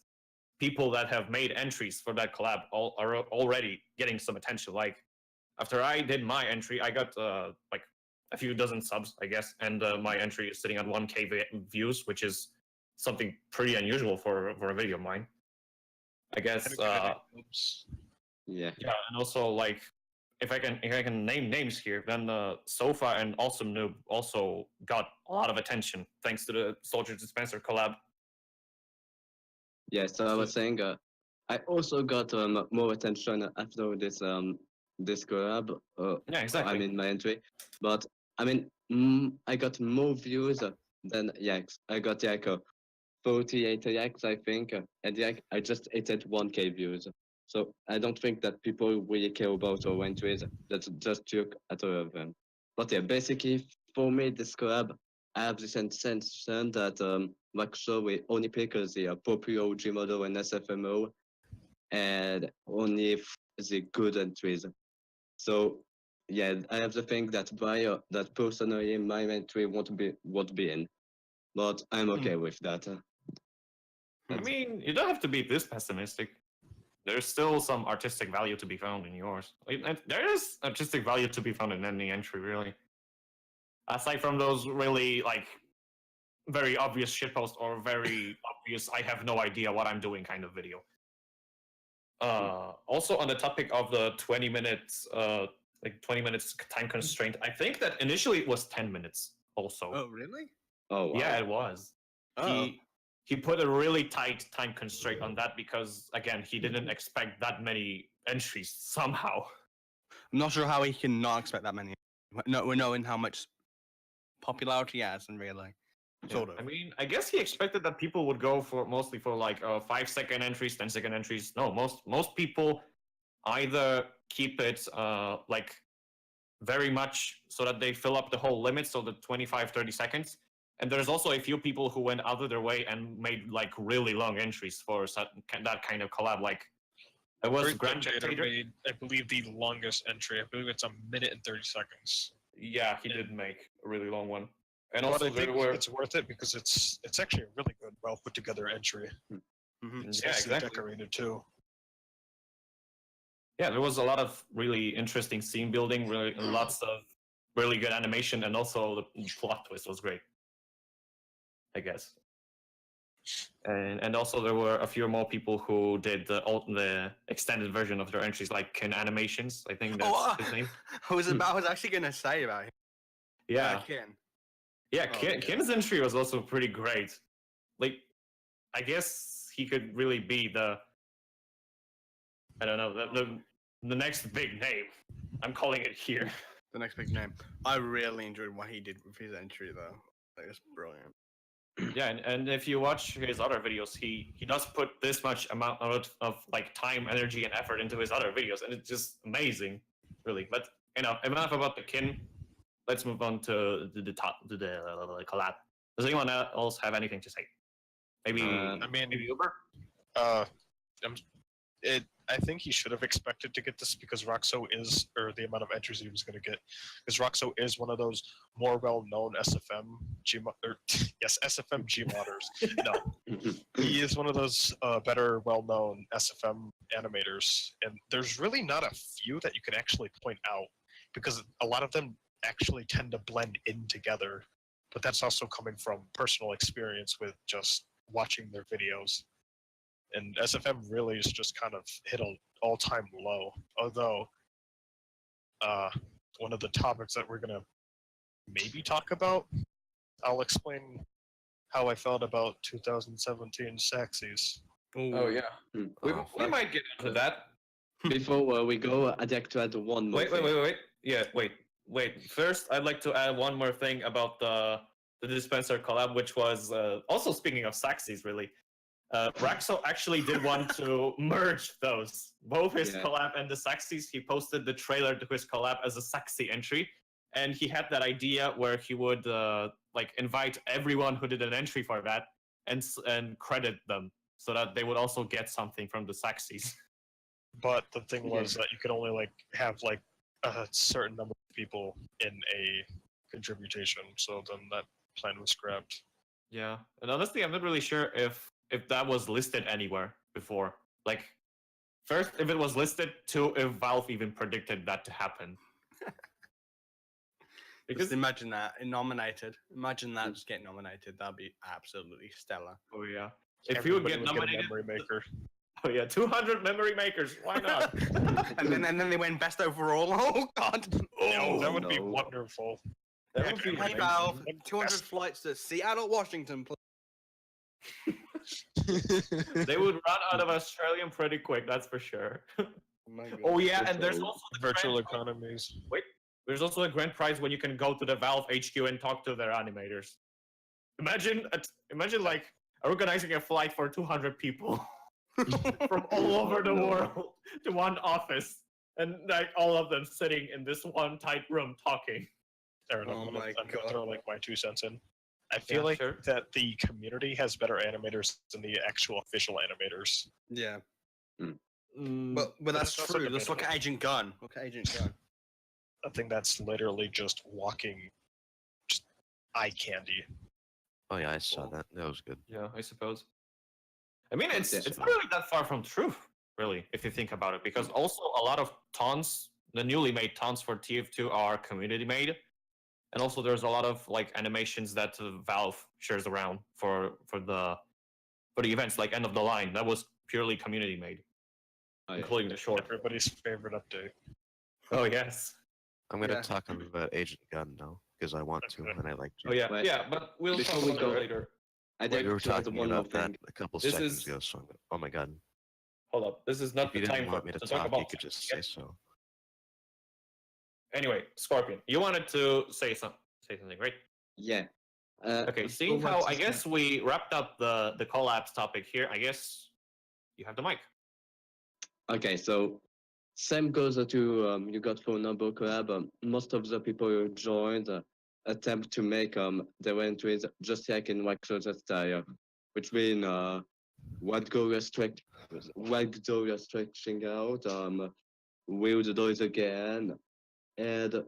S1: people that have made entries for that collab are already getting some attention. Like, after I did my entry, I got like a few dozen subs, I guess, and my entry is sitting at 1K views, which is something pretty unusual for a video of mine. I guess.
S5: Oops.
S3: Yeah.
S1: Yeah, and also like if I can name names here, then Sofa and Awesome Noob also got a lot of attention thanks to the Soldier Dispenser collab.
S3: Yeah, so I was saying, I also got more attention after this collab.
S1: Yeah, exactly.
S3: I mean my entry, but I mean I got more views than Yax. I got like 48 Yax, I think, and Yak I just hit 1K views. So I don't think that people really care about our entries. That's just joke at all of them. But yeah, basically for me this collab, I have this sensation that Maxo will only pick the popular Gmod and SFMO and only the good entries. So yeah, I have the thing that that personally my entry won't be in, but I'm okay with that.
S1: I mean, you don't have to be this pessimistic. There's still some artistic value to be found in yours. There is artistic value to be found in any entry, really. Aside from those really like very obvious shitpost or very obvious I have no idea what I'm doing kind of video. Also on the topic of the 20 minutes like 20 minutes time constraint, I think that initially it was 10 minutes also.
S4: Oh, really?
S3: Oh wow.
S1: Yeah, it was.
S4: Oh.
S1: He put a really tight time constraint on that because again he didn't expect that many entries somehow.
S4: I'm not sure how he can not expect that many. No, we're knowing how much popularity he has in real life. Sort of.
S1: I mean, I guess he expected that people would go for mostly for like 5-second entries, 10-second entries. No, most people either keep it like very much so that they fill up the whole limit, so the 25-30 seconds. And there's also a few people who went out of their way and made like really long entries for that kind of collab. Like it was Grand
S5: Dictator
S1: Dictator.
S5: made, I believe, the longest entry. I believe it's 1 minute and 30 seconds.
S1: Yeah, he did make a really long one. And
S5: But
S1: also
S5: I think
S1: there were
S5: it's worth it because it's actually a really good, well put together entry.
S4: Mhm.
S5: It's
S1: Yeah,
S5: nicely
S1: exactly.
S5: decorated too.
S1: Yeah, there was a lot of really interesting scene building, really lots of really good animation, and also the plot twist was great. I guess. And also there were a few more people who did the extended version of their entries, like Kin Animations. I think that's his name.
S4: I was actually gonna say about him.
S1: Yeah,
S4: Ken.
S1: yeah.
S4: Oh, yeah.
S1: Kin's entry was also pretty great. Like, I guess he could really be the, I don't know, the next big name. I'm calling it here.
S4: The next big name. I really enjoyed what he did with his entry though. Like, it's brilliant.
S1: Yeah, and if you watch his other videos, he does put this much amount of like time, energy, and effort into his other videos, and it's just amazing, really. But enough about the Kin. Let's move on to the collab. Does anyone else have anything to say? Maybe maybe Uber.
S5: I think he should have expected to get this because Roxo is, or the amount of entries he was going to get, because Roxo is one of those more well-known SFM Gmodders. No, he is one of those better well-known SFM animators, and there's really not a few that you can actually point out because a lot of them actually tend to blend in together. But that's also coming from personal experience with just watching their videos. And SFM really is just kind of hit an all-time low. Although, one of the topics that we're gonna maybe talk about, I'll explain how I felt about 2017 Saxys.
S1: Oh yeah, we might get into that.
S3: Before we go, I'd like to add one more.
S1: Wait. Yeah, wait. First, I'd like to add one more thing about the dispenser collab, which was also speaking of Saxys, really. Raxo actually did want to merge those, both his collab and the Saxys. He posted the trailer to his collab as a Saxy entry, and he had that idea where he would like invite everyone who did an entry for that and credit them so that they would also get something from the Saxys.
S5: But the thing was that you could only like have like a certain number of people in a contribution, so then that plan was scrapped.
S1: Yeah, and honestly, I'm not really sure if that was listed anywhere before. Like, first, if it was listed, two, if Valve even predicted that to happen.
S4: Because just imagine that nominated. Imagine that just getting nominated. That'd be absolutely stellar.
S1: Oh yeah. If you would get nominated,
S5: memory maker.
S1: Oh yeah, 200 memory makers. Why not?
S4: and then they went best overall. Oh god.
S5: Oh, that would be wonderful.
S1: That would be
S4: hey Valve, 200 flights to Seattle, Washington.
S1: They would run out of Australian pretty quick, that's for sure. Oh yeah, and there's also the
S5: virtual economies.
S1: Wait, there's also a grand prize when you can go to the Valve HQ and talk to their animators. Imagine like organizing a flight for 200 people from all over the world to one office, and like all of them sitting in this one tight room talking.
S5: I'm gonna throw like my 2 cents in. I feel that the community has better animators than the actual official animators.
S4: Yeah. But that's true. Let's look at Agent Gunn.
S5: I think that's literally just walking just eye candy.
S2: Oh yeah, I saw that. That was good.
S1: Yeah, I suppose. I mean, it's not really that far from truth, really, if you think about it, because also a lot of taunts, the newly made taunts for TF2 are community made. And also, there's a lot of like animations that Valve shares around for the events, like End of the Line. That was purely community made, including the short.
S5: Everybody's favorite update.
S1: Oh yes.
S2: I'm gonna talk about Agent Gunn now because I want to and I like to.
S1: Oh yeah, but we'll talk about it later.
S2: We were talking about that a couple seconds ago. So oh my god.
S1: Hold up, this is not the time
S2: for me to
S1: talk
S2: talk.
S1: about.
S2: You could just say so.
S1: Anyway, Scorpion, you wanted to say something, right?
S3: Yeah.
S1: Okay, seeing how I guess we wrapped up the collabs topic here, I guess you have the mic.
S3: Okay, so same goes to You Got Phone Number collab. Most of the people who joined attempt to make their entries just like in Waxo's style, which means what go you're stretching out, will the doors again, and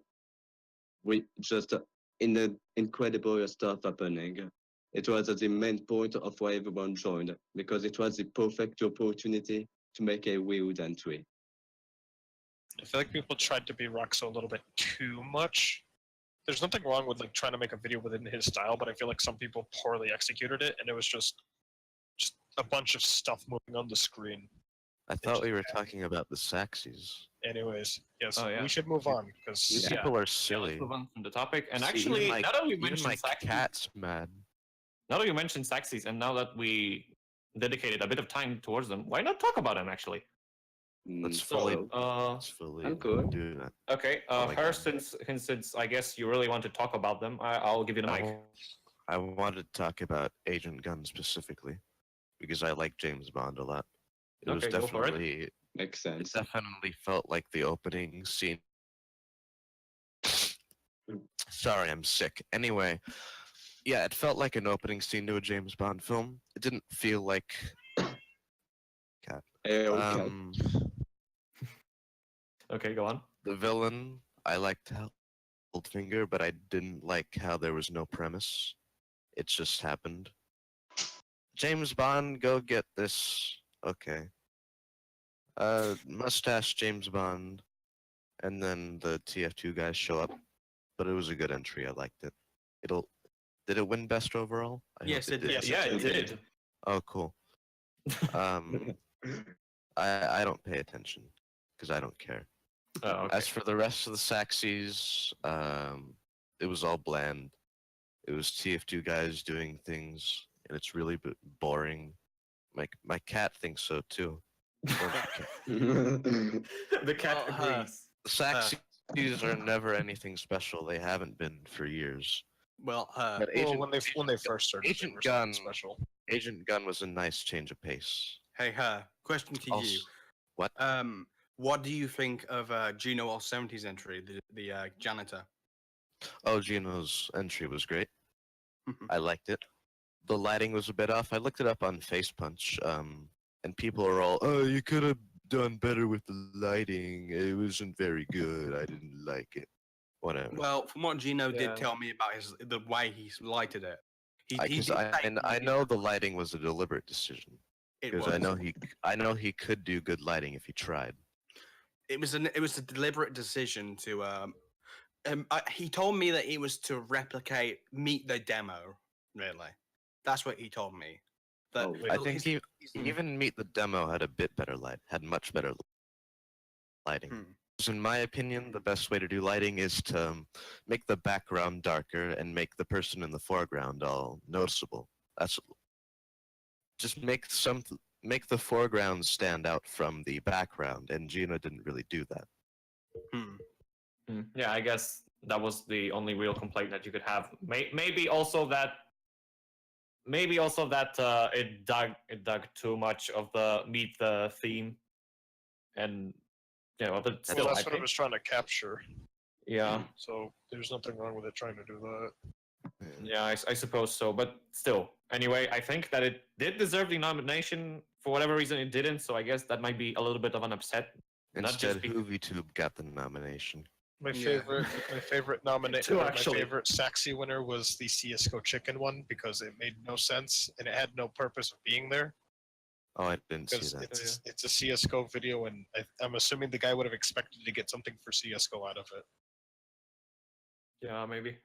S3: we just in the incredible stuff happening. It was the main point of why everyone joined, because it was the perfect opportunity to make a weird entry.
S5: I feel like people tried to be Roxo a little bit too much. there's nothing wrong with like trying to make a video within his style, but I feel like some people poorly executed it, and it was just a bunch of stuff moving on the screen.
S2: I thought we were talking about the Saxys.
S5: Anyways, yes,
S1: Oh, yeah.
S5: we should move on because
S2: These
S1: Yeah.
S2: people are
S1: Let's
S2: silly.
S1: move on from the topic. And
S2: See,
S1: actually,
S2: even
S1: now that we
S2: even
S1: mentioned
S2: my
S1: Saxys,
S2: cat's mad.
S1: now that you mentioned Saxys, and now that we dedicated a bit of time towards them, why not talk about them actually?
S2: Let's
S3: So,
S2: fully,
S1: Uh,
S2: let's fully
S3: I'm good.
S2: do that.
S1: okay.
S2: Oh my
S1: First,
S2: God.
S1: since I guess you really want to talk about them, I'll give you the mic.
S2: I wanted to talk about Agent Gunn specifically because I like James Bond a lot. It was
S1: Okay, go for it.
S2: definitely,
S3: makes
S2: it
S3: sense.
S2: definitely felt like the opening scene. Sorry, I'm sick. Anyway, yeah, it felt like an opening scene to a James Bond film. It didn't feel like.
S3: Hey, okay.
S1: Okay, go on.
S2: The villain, I liked how Goldfinger, but I didn't like how there was no premise. It just happened. James Bond, go get this. Okay. Mustache James Bond, and then the TF2 guys show up. But it was a good entry. I liked it. Did it win best overall? I hope
S4: Yes, it did.
S5: Yes,
S1: Yeah,
S5: it
S1: it did.
S2: Oh, cool. I don't pay attention because I don't care.
S1: Oh, okay.
S2: As for the rest of the Saxys, it was all bland. It was TF2 guys doing things, and it's really boring. My cat thinks so too.
S1: The cat
S4: Well,
S1: agrees.
S2: The Saxys are never anything special. They haven't been for years.
S4: Well,
S2: But
S5: well, when they first started,
S2: Agent
S5: they were something
S2: Gunn-
S5: special.
S2: Agent Gunn was a nice change of pace.
S4: hey, question to
S2: Also,
S4: you.
S2: what?
S4: What do you think of Gino All-70's entry, the janitor?
S2: Oh, Gino's entry was great. I liked it. The lighting was a bit off. I looked it up on Face Punch, and people are all, "Oh, you could have done better with the lighting. It wasn't very good. I didn't like it." Whatever.
S4: Well, from what Gino
S1: Yeah.
S4: did tell me about the way he lighted it, he
S2: Because
S4: did say
S2: I know the lighting was a deliberate decision.
S4: it
S2: Because
S4: was.
S2: I know he could do good lighting if he tried.
S4: It was a deliberate decision to he told me that it was to replicate Meet the Demo. Really, that's what he told me. That
S3: Oh,
S2: I think
S4: his-
S2: even Meet the Demo had a bit better light, had much better lighting.
S4: Hmm.
S2: So in my opinion, the best way to do lighting is to make the background darker and make the person in the foreground all noticeable. That's just make the foreground stand out from the background, and Gino didn't really do that.
S1: Yeah, I guess that was the only real complaint that you could have. Maybe also that it dug too much of the Meet the theme, and but
S5: Well,
S1: still,
S5: that's
S1: I
S5: what it
S1: think,
S5: was trying to capture.
S1: yeah,
S5: So there's nothing wrong with it trying to do that.
S1: yeah, I suppose so. But still, anyway, I think that it did deserve the nomination. For whatever reason, it didn't. So I guess that might be a little bit of an upset. Not just
S2: Instead,
S1: be-
S2: HoovyTube got the nomination.
S5: My
S4: Yeah.
S5: favorite nomination,
S1: Two,
S5: my
S1: actually.
S5: favorite Saxy winner was the CS:GO chicken one because it made no sense and it had no purpose of being there.
S2: Oh, I didn't see
S5: Because
S2: that.
S5: it's a CS:GO video, and I'm assuming the guy would have expected to get something for CS:GO out of it.
S1: Yeah, maybe.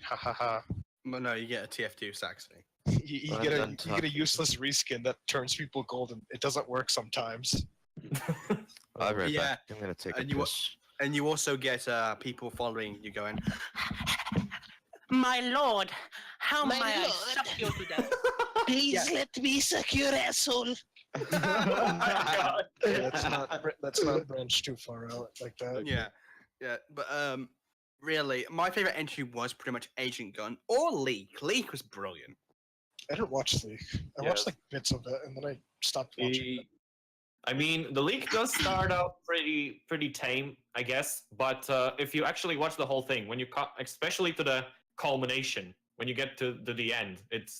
S5: Ha ha ha!
S4: Well, no, you get a TF2 Saxy.
S5: You
S2: Well,
S5: get
S2: done
S5: you get a useless reskin that turns people golden. It doesn't work sometimes.
S2: I'll be right
S4: Yeah,
S2: back. I'm gonna take a
S4: and you-
S2: piss.
S4: And you also get people following you going,
S6: My lord, how
S7: My
S6: may
S7: lord.
S6: I suck you to death?
S7: Please let me suck your asshole.
S5: Let's not branch too far out like that.
S4: yeah. But really, my favorite entry was pretty much Agent Gunn or Leak. Leak was brilliant.
S5: I didn't watch Leak. I watched like bits of it and then I stopped watching it.
S1: I mean, the leak does start out pretty tame, I guess. But if you actually watch the whole thing, when you especially to the culmination, when you get to the end, it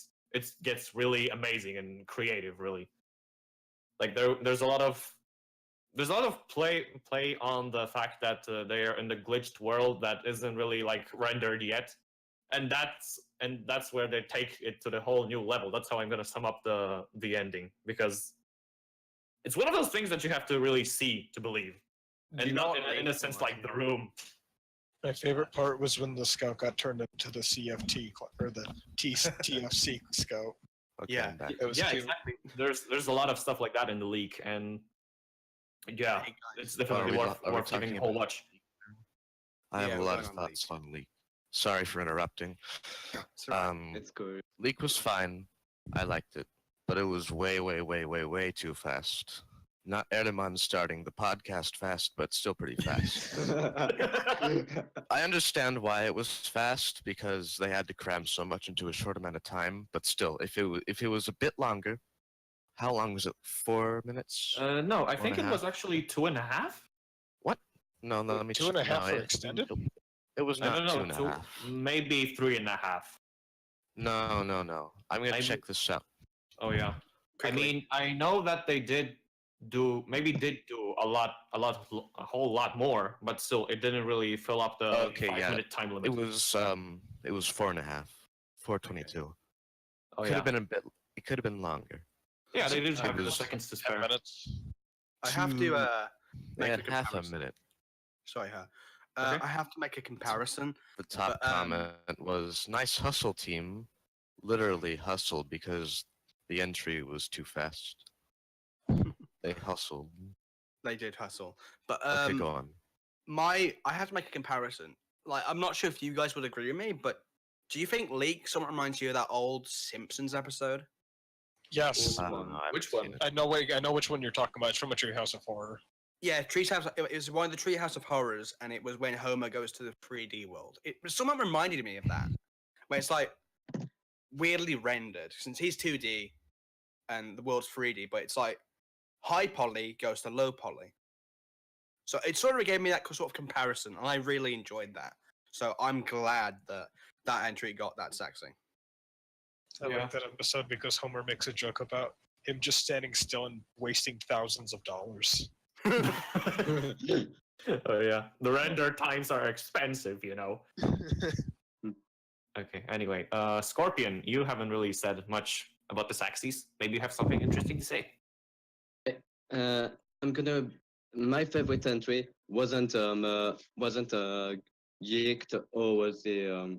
S1: gets really amazing and creative. Really, like there's a lot of play on the fact that they are in the glitched world that isn't really like rendered yet, and that's where they take it to the whole new level. That's how I'm gonna sum up the ending, because it's one of those things that you have to really see to believe, and
S4: You know
S1: not
S4: what
S1: in a
S4: Leak
S1: sense
S4: was?
S1: like The Room.
S5: My favorite part was when the scout got turned into the CFT or the TFC scout.
S2: Okay,
S4: Yeah.
S2: I'm back.
S5: It was
S1: Yeah,
S5: cute.
S1: exactly. There's a lot of stuff like that in the league, and yeah,
S4: Hey, guys.
S1: it's definitely
S2: Are we
S1: worth giving
S2: talking
S1: a whole
S2: about-
S1: watch.
S2: I have
S4: Yeah,
S2: a
S4: we're
S2: lot
S4: going
S2: of
S4: on
S2: thoughts on Leak. Sorry for interrupting.
S4: It's alright.
S3: It's cool.
S2: Leak was fine. I liked it, but it was way too fast. Not Erdeman starting the podcast fast, but still pretty fast. I understand why it was fast because they had to cram so much into a short amount of time. But still, if it was a bit longer, how long was it? 4 minutes?
S1: No, I
S2: Four
S1: think
S2: and
S1: it
S2: a
S1: was
S2: half?
S1: actually 2.5.
S2: No, let me
S5: 2.5
S2: no,
S5: for extended?
S2: It was
S1: No,
S2: not
S1: no,
S2: two
S1: no,
S2: and a half.
S1: maybe 3.5.
S2: No. I'm gonna
S1: I'm-
S2: check this out.
S1: Oh yeah.
S4: Quickly.
S1: I mean, I know that they did do a whole lot more, but still, it didn't really fill up the
S2: Okay,
S1: 5 minute time limit.
S2: It was 4.5, 4:22.
S1: Oh
S2: Could
S1: yeah.
S2: have been a bit. It could have been longer.
S1: Yeah, they did
S2: it
S1: have the
S2: was
S1: seconds to
S5: 10
S1: spare.
S5: minutes.
S4: I have to
S2: They
S4: make
S2: had
S4: a
S2: half a
S4: comparison.
S2: minute.
S4: Sorry, her.
S1: Okay.
S4: I have to make a comparison.
S2: The top
S4: But,
S2: comment was nice hustle team. Literally hustled because the entry was too fast. They hustled.
S4: They did hustle, but
S2: Okay, go on.
S4: I have to make a comparison. Like, I'm not sure if you guys would agree with me, but do you think Leak somewhat reminds you of that old Simpsons episode?
S5: Yes.
S2: I don't know. I
S1: Which
S2: haven't
S1: one?
S2: seen it.
S5: I know which one you're talking about. It's from a Treehouse of Horror.
S4: Yeah, Treehouse. It was one of the Treehouse of Horrors, and it was when Homer goes to the 3D world. It somewhat reminded me of that, where it's like weirdly rendered since he's 2D and the world's 3D, but it's like high poly goes to low poly. So it sort of gave me that sort of comparison, and I really enjoyed that. So I'm glad that that entry got that sexy.
S5: I
S1: Yeah.
S5: like that episode because Homer makes a joke about him just standing still and wasting thousands of dollars.
S1: Oh yeah, the render times are expensive, you know. Okay. Anyway, Scorpion, you haven't really said much about the Saxys. Maybe you have something interesting to say.
S3: I'm gonna. My favorite entry wasn't Geeked or was the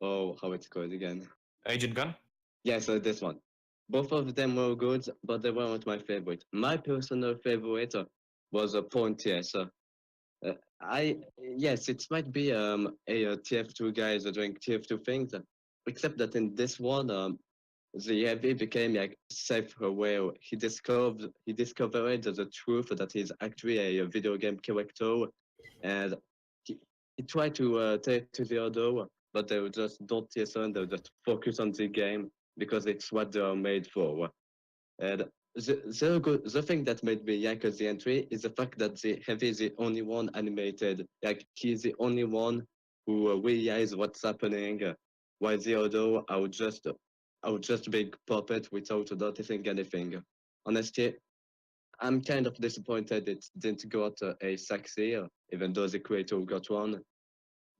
S3: how it's called again?
S1: Agent Gun.
S3: Yeah, so this one. Both of them were good, but they weren't my favorite. My personal favorite was a Pontius. Yes, it might be a TF2 guys doing TF2 things, except that in this one, the heavy became like self-aware. He discovered the truth that he's actually a video game character, and he tried to take to the other, but they would just don't listen. They would just focus on the game because it's what they are made for. And the thing that made me like the entry is the fact that the heavy is the only one animated. Like he's the only one who realizes what's happening, while the other I would just be puppet without noticing anything. Honestly, I'm kind of disappointed it didn't got a Saxy, even though the creator got one.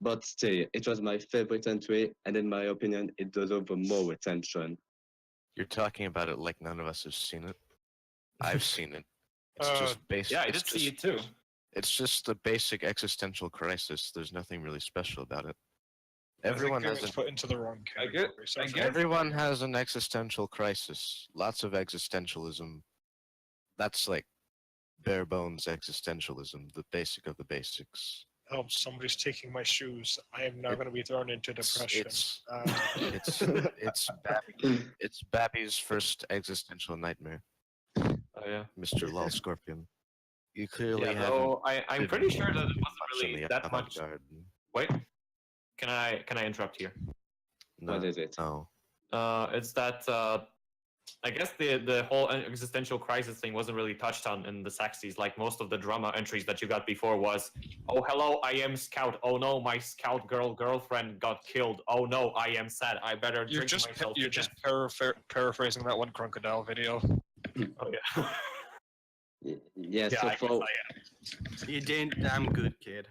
S3: But still, it was my favorite entry, and in my opinion, it deserves more attention.
S2: You're talking about it like none of us have seen it. I've seen it. It's
S5: Uh,
S2: just basic.
S1: Yeah, I did see it too.
S2: It's just the basic existential crisis. There's nothing really special about it.
S5: Everyone
S2: Everyone has
S5: was
S2: a,
S5: put into the wrong
S1: I
S5: category.
S1: get-
S5: so
S1: I
S5: it's
S1: get-
S5: like-
S2: everyone has an existential crisis. Lots of existentialism. That's like bare bones existentialism, the basic of the basics.
S5: oh, somebody's taking my shoes. I am now
S2: It-
S5: going to be thrown into depression.
S2: It's
S5: Uh,
S2: it's Babby's first existential nightmare,
S1: Oh yeah.
S2: Mr. Lol Scorpion. You clearly
S1: Yeah,
S2: haven't.
S1: though I'm pretty
S2: been
S1: sure that it
S2: much
S1: wasn't
S2: in
S1: really
S2: the
S1: that much.
S2: avant-garde.
S1: Wait, can I interrupt here?
S2: No,
S3: What is it?
S2: no.
S1: It's that I guess the whole existential crisis thing wasn't really touched on in the Saxys. Like most of the drama entries that you got before was, oh hello, I am Scout. Oh no, my Scout girlfriend got killed. Oh no, I am sad. I better
S5: you're
S1: drink
S5: just
S1: myself
S5: you're
S1: to
S5: just
S1: death.
S5: paraphrasing that one crocodile video.
S1: Oh yeah.
S3: Yes,
S1: Yeah,
S3: so
S1: I guess
S3: for,
S4: You did damn good, kid.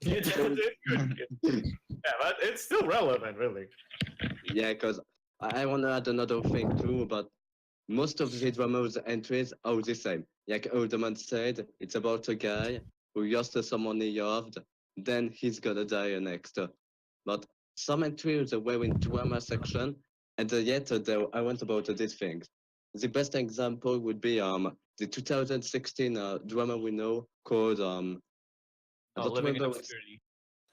S1: You did good. Yeah, but it's still relevant, really.
S3: yeah, because I want to add another thing too, but most of the dramas entries are the same. Like Oldman said, it's about a guy who lost someone he loved, then he's gonna die next. But some entries were in drama section, and yet I went about these things. The best example would be the 2016 drama we know called I don't
S1: Living in
S3: remember.
S1: Obscurity.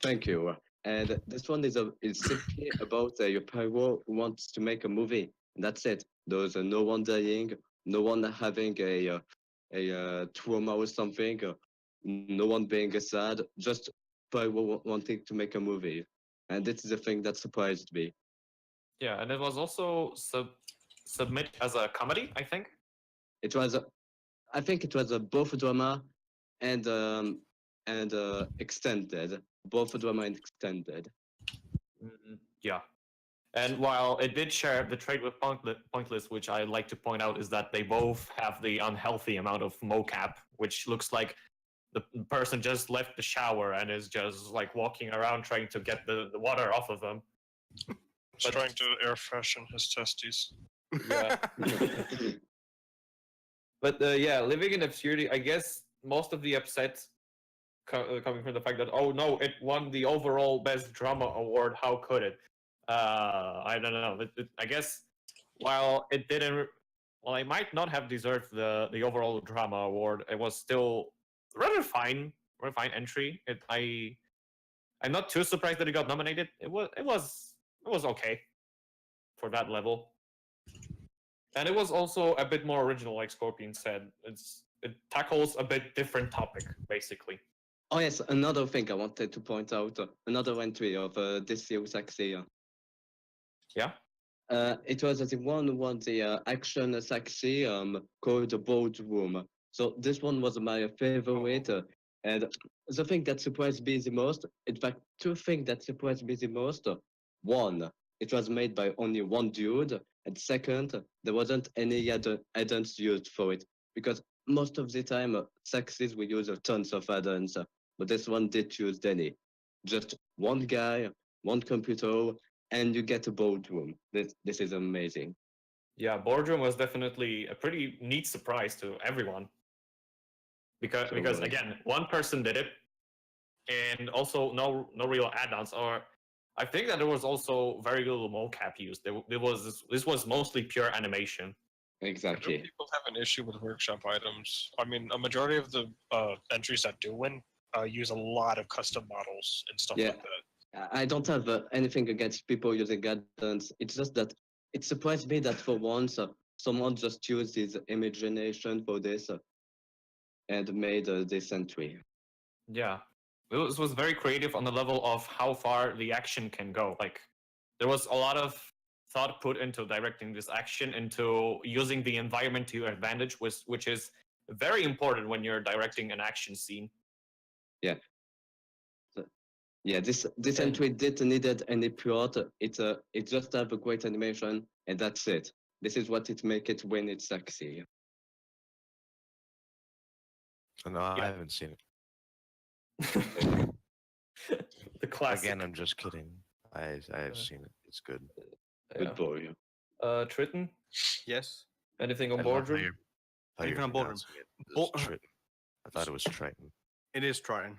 S3: Thank you. And this one is simply about a pyro who wants to make a movie. That's it. There's no one dying, no one having a trauma or something, no one being sad, just pyro wanting to make a movie. And this is the thing that surprised me.
S1: Yeah, and it was also submitted as a comedy, I think.
S3: It was, I think it was both drama and extended, both drama and extended.
S1: Yeah. And while it did share the trait with Pointless, which I like to point out is that they both have the unhealthy amount of mocap, which looks like the person just left the shower and is just like walking around trying to get the water off of them.
S5: He's trying to air freshen his testes.
S1: Yeah. But yeah, Living in Obscurity, I guess most of the upset coming from the fact that, oh no, it won the overall best drama award. How could it? I don't know. I guess while it didn't, well, I might not have deserved the overall drama award. It was still rather fine entry. I'm not too surprised that it got nominated. It was okay for that level. And it was also a bit more original, like Scorpion said. It tackles a bit different topic, basically.
S3: Oh yes, another thing I wanted to point out, another entry of this year's Saxy.
S1: Yeah?
S3: It was the one who won the action Saxy called the Boardroom. So this one was my favorite. And the thing that surprised me the most, in fact, two things that surprised me the most. One, it was made by only one dude. And second, there wasn't any other add-ons used for it. Because most of the time, Saxys will use tons of add-ons. But this one did use any. Just one guy, one computer, and you get a boardroom. This is amazing.
S1: Yeah, Boardroom was definitely a pretty neat surprise to everyone. Because again, one person did it, and also no real add-ons. Or I think that there was also very little mocap used. This was mostly pure animation.
S5: I know
S3: Exactly.
S5: people have an issue with workshop items. I mean, a majority of the entries that do win use a lot of custom models and stuff
S3: Yeah.
S5: like that.
S3: I don't have anything against people using add-ons. It's just that it surprised me that for once someone just used his imagination for this and made this entry.
S1: Yeah, this was very creative on the level of how far the action can go. Like, there was a lot of thought put into directing this action, into using the environment to your advantage, which is very important when you're directing an action scene.
S3: Yeah. Yeah, this entry didn't needed any plot. It just have a great animation and that's it. This is what it make it when it's sexy.
S2: No, I haven't seen it.
S1: The classic.
S2: Again, I'm just kidding. I've seen it. It's good.
S3: Good boy.
S1: Triton,
S4: Yes.
S1: anything on
S2: I love how
S1: Boardroom?
S2: you're- how
S4: Anything
S2: you're
S4: on Boardroom?
S2: pronouncing it. It's Triton. I thought it was Triton.
S4: It is Triton.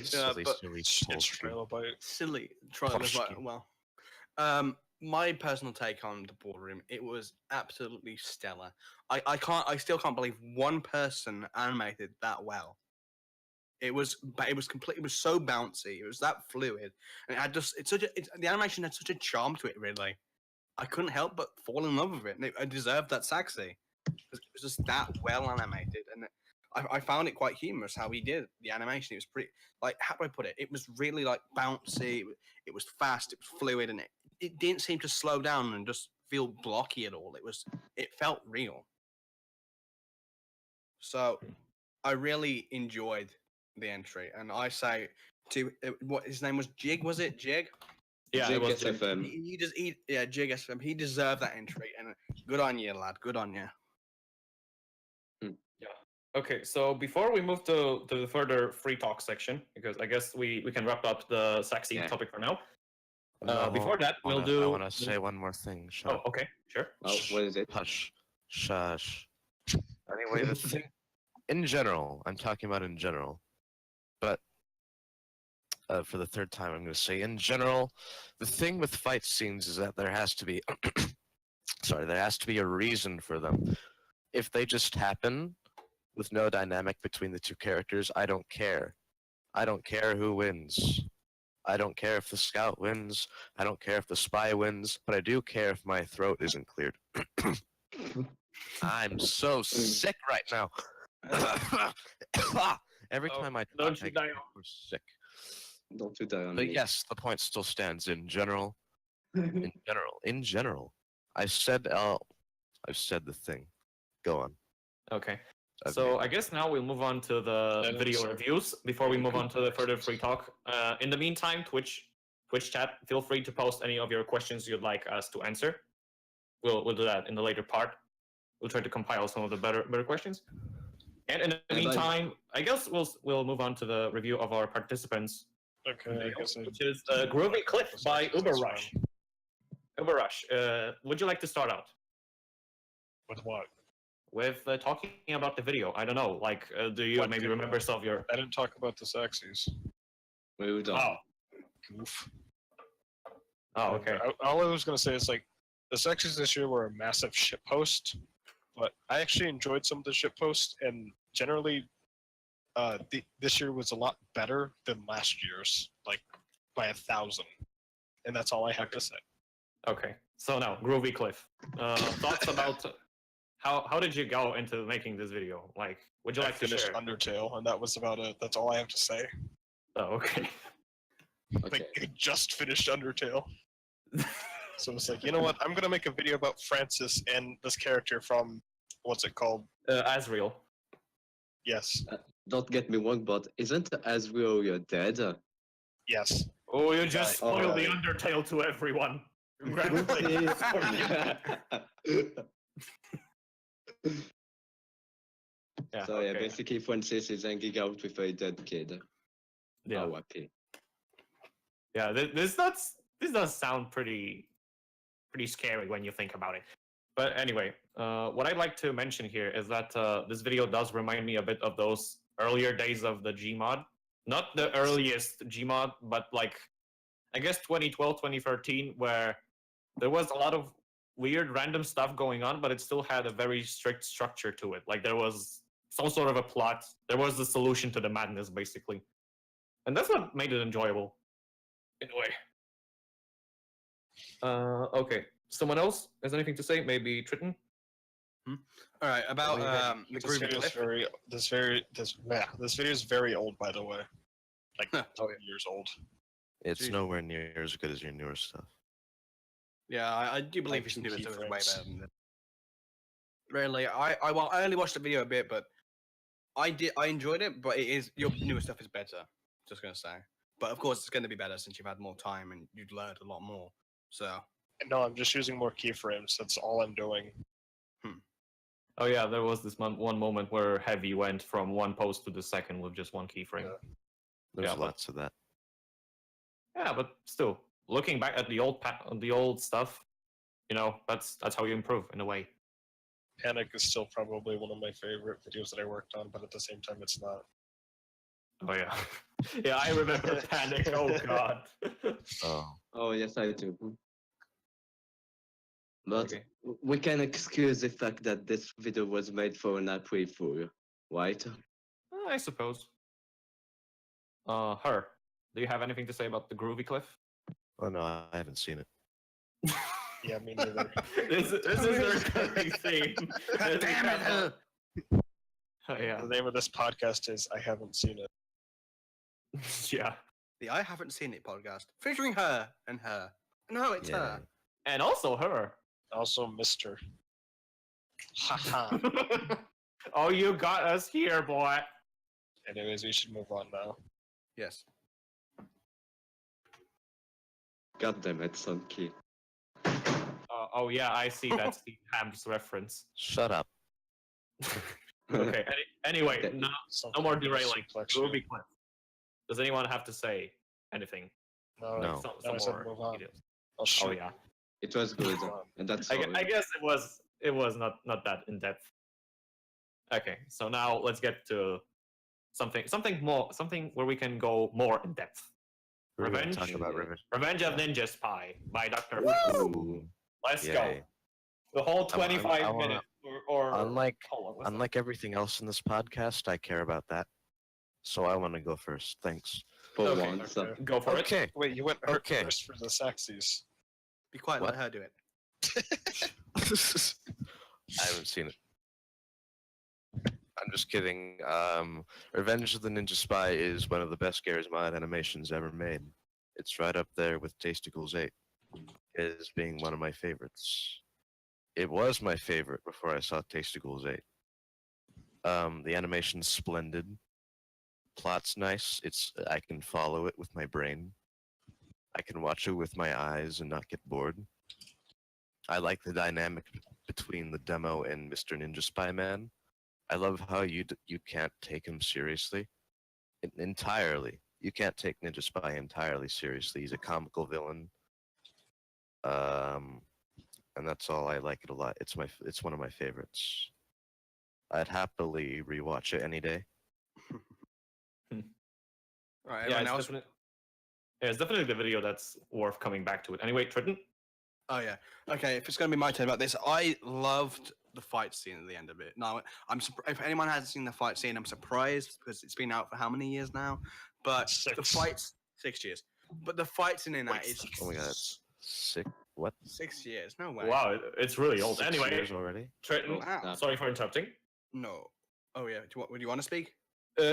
S2: Silly,
S4: but
S2: silly
S5: It's
S2: Polsky.
S5: Trilobite.
S4: Silly Triton as well.
S2: Polsky.
S4: Well, my personal take on the Boardroom, it was absolutely stellar. I still can't believe one person animated that well. It was complete. It was so bouncy. It was that fluid, and it had the animation had such a charm to it. Really, I couldn't help but fall in love with it. And I deserved that Saxy. It was just that well animated, and I found it quite humorous how he did the animation. It was pretty, like, how do I put it? It was really like bouncy. It was fast. It was fluid, and it didn't seem to slow down and just feel blocky at all. It felt real. So I really enjoyed the entry, and I say to what his name was, Jig, was it Jig?
S1: Yeah, it was.
S3: FM.
S4: Jig SM. He deserved that entry, and good on you, lad. Good on you.
S1: Okay, so before we move to the further free talk section, because I guess we can wrap up the Saxy topic for now. Before that,
S2: I want to say one more thing. Shut
S1: Oh,
S2: up.
S1: okay, sure.
S3: Oh, what is it?
S2: Hush. Shush. Anyway, the thing, in general, I'm talking about in general, but for the third time, I'm going to say, in general, the thing with fight scenes is that there has to be, there has to be a reason for them. If they just happen with no dynamic between the two characters, I don't care. I don't care who wins. I don't care if the scout wins. I don't care if the spy wins, but I do care if my throat isn't cleared. I'm so sick right now. Every time I talk,
S1: don't you
S2: I
S1: die
S2: get more sick.
S3: Don't you die on
S2: But
S3: me.
S2: yes, the point still stands. In general, I've said the thing. Go on.
S1: Okay.
S2: I've
S1: So
S2: made
S1: I guess now we'll move on to the
S5: That
S1: video
S5: is-
S1: reviews before we move on to the further free talk. In the meantime, Twitch chat, feel free to post any of your questions you'd like us to answer. We'll do that in the later part. We'll try to compile some of the better questions. And in the
S3: And
S1: meantime, I guess we'll move on to the review of our participants,
S5: Okay, I guess I
S1: which is Groovy Cliff by Uberrush. Uberrush, would you like to start out
S5: with what?
S1: with talking about the video? I don't know, like, do you
S5: What
S1: maybe
S5: video?
S1: remember some of your?
S5: I didn't talk about the Saxys.
S3: Well done.
S1: Oh,
S5: Goof.
S1: oh, okay.
S5: All I was gonna say is like the Saxys this year were a massive shitpost, but I actually enjoyed some of the shitposts, and generally, this year was a lot better than last year's, like by 1,000, and that's all I have to say.
S1: Okay, so now Groovy Cliff. Thoughts about how did you go into making this video? Like, would you
S5: I
S1: like to
S5: finished
S1: share?
S5: Undertale, and that was about it. That's all I have to say.
S1: Oh, okay.
S3: Okay.
S5: Like, I just finished Undertale. So it's like, you know what? I'm gonna make a video about Francis and this character from what's it called?
S1: Asriel.
S5: Yes,
S3: Don't get me wrong, but isn't Asriel dead?
S5: yes.
S1: Oh, you just spoiled the
S3: Alright.
S1: Undertale to everyone. Congratulations. Yeah,
S3: So yeah,
S1: okay.
S3: basically Francis is hanging out with a dead kid.
S1: Yeah,
S3: Oh, happy.
S1: yeah. This does sound pretty scary when you think about it. But anyway, what I'd like to mention here is that this video does remind me a bit of those earlier days of the Gmod. Not the earliest Gmod, but like, I guess 2012, 2013, where there was a lot of weird random stuff going on, but it still had a very strict structure to it. Like, there was some sort of a plot. There was the solution to the madness, basically. And that's what made it enjoyable, in a way. Okay. Someone else has anything to say? Maybe Triton?
S4: All right, about the
S5: This
S4: Groovy
S5: video is
S4: Cliff.
S5: this video is very old, by the way. Like
S4: Huh.
S5: 10 years old.
S2: It's
S4: Jeez.
S2: nowhere near as good as your newer stuff.
S4: Yeah, I do believe
S5: Like
S4: his
S5: two
S4: new stuff is way
S5: keyframes.
S4: better than this. Really, I only watched the video a bit, but I enjoyed it. But it is your newer stuff is better. Just gonna say. But of course, it's going to be better since you've had more time and you've learned a lot more. So
S5: No, I'm just using more keyframes. That's all I'm doing.
S1: Oh yeah, there was this one moment where Heavy went from one post to the second with just one keyframe.
S5: Yeah.
S2: There's
S1: Yeah, but-
S2: lots of that.
S1: Yeah, but still, looking back at the old stuff, you know, that's how you improve in a way.
S5: Panic is still probably one of my favorite videos that I worked on, but at the same time, it's not.
S1: Oh yeah, yeah, I remember Panic. Oh god.
S2: Oh,
S3: Oh yes, I do. But
S1: Okay.
S3: we can excuse the fact that this video was made for an April Fool, right?
S1: I suppose. Her. Do you have anything to say about the Groovy Cliff?
S2: oh no, I haven't seen it.
S5: Yeah, me neither.
S1: this is a recurring theme.
S4: damn it!
S1: Oh, yeah,
S5: The name of this podcast is I haven't seen it.
S1: yeah,
S4: The I haven't seen it podcast featuring her and her. No, it's
S2: Yeah.
S4: her.
S1: and also her.
S5: Also, Mr. Haha.
S1: Oh, you got us here, boy.
S5: Anyways, we should move on now.
S4: Yes.
S3: God damn it, Sunky.
S1: Oh yeah, I see that Steve Ham's reference.
S2: Shut up.
S1: Okay. Anyway,
S3: Okay.
S1: no
S5: Something
S1: more
S5: like
S1: derailing.
S5: suplex
S1: Groovy
S5: you.
S1: Cliff. Does anyone have to say anything?
S5: No,
S2: No.
S5: I said move on.
S1: details?
S5: I'll
S1: Oh
S5: shoot.
S1: yeah.
S3: It was good, and that's all.
S1: I guess it was not that in depth. Okay, so now let's get to something where we can go more in depth.
S2: We're gonna
S1: Revenge?
S2: talk about Revenge.
S1: Revenge of Ninja Spy by Dr.
S2: Ooh.
S1: Let's go.
S2: Yay.
S1: The whole
S2: I wa- I
S1: 25
S2: wanna-
S1: minutes or
S2: Unlike
S1: hold on, what's that?
S2: unlike everything else in this podcast, I care about that. So I want to go first. Thanks.
S3: For
S1: Okay,
S3: once.
S5: okay.
S1: Go for it.
S2: Okay.
S5: Wait, you went
S2: Okay.
S5: first for the Saxies.
S4: Be quiet,
S2: What?
S4: let her do it.
S2: I haven't seen it. I'm just kidding. Revenge of the Ninja Spy is one of the best Gmod animations ever made. It's right up there with Tasticles 8 as being one of my favorites. It was my favorite before I saw Tasticles 8. The animation's splendid. Plot's nice. I can follow it with my brain. I can watch it with my eyes and not get bored. I like the dynamic between the demo and Mr. Ninja Spy Man. I love how you can't take him seriously. Entirely. You can't take Ninja Spy entirely seriously. He's a comical villain. And that's all. I like it a lot. It's one of my favorites. I'd happily rewatch it any day.
S4: Right,
S1: Yeah,
S4: everyone
S1: it's
S4: else?
S1: definitely the video that's worth coming back to it. Anyway, Triton?
S4: Oh yeah. Okay, if it's going to be my turn about this, I loved the fight scene at the end of it. Now, if anyone hasn't seen the fight scene, I'm surprised because it's been out for how many years now? But the
S5: 6.
S4: fights, 6 years. But the fight scene in that is
S2: Oh my god. Sick. What?
S4: 6 years. No way.
S1: Wow, it's really old.
S2: 6
S1: Anyway,
S2: years already?
S1: Triton,
S4: Wow.
S1: sorry for interrupting.
S4: No. Oh yeah. Would you want to speak?
S1: No.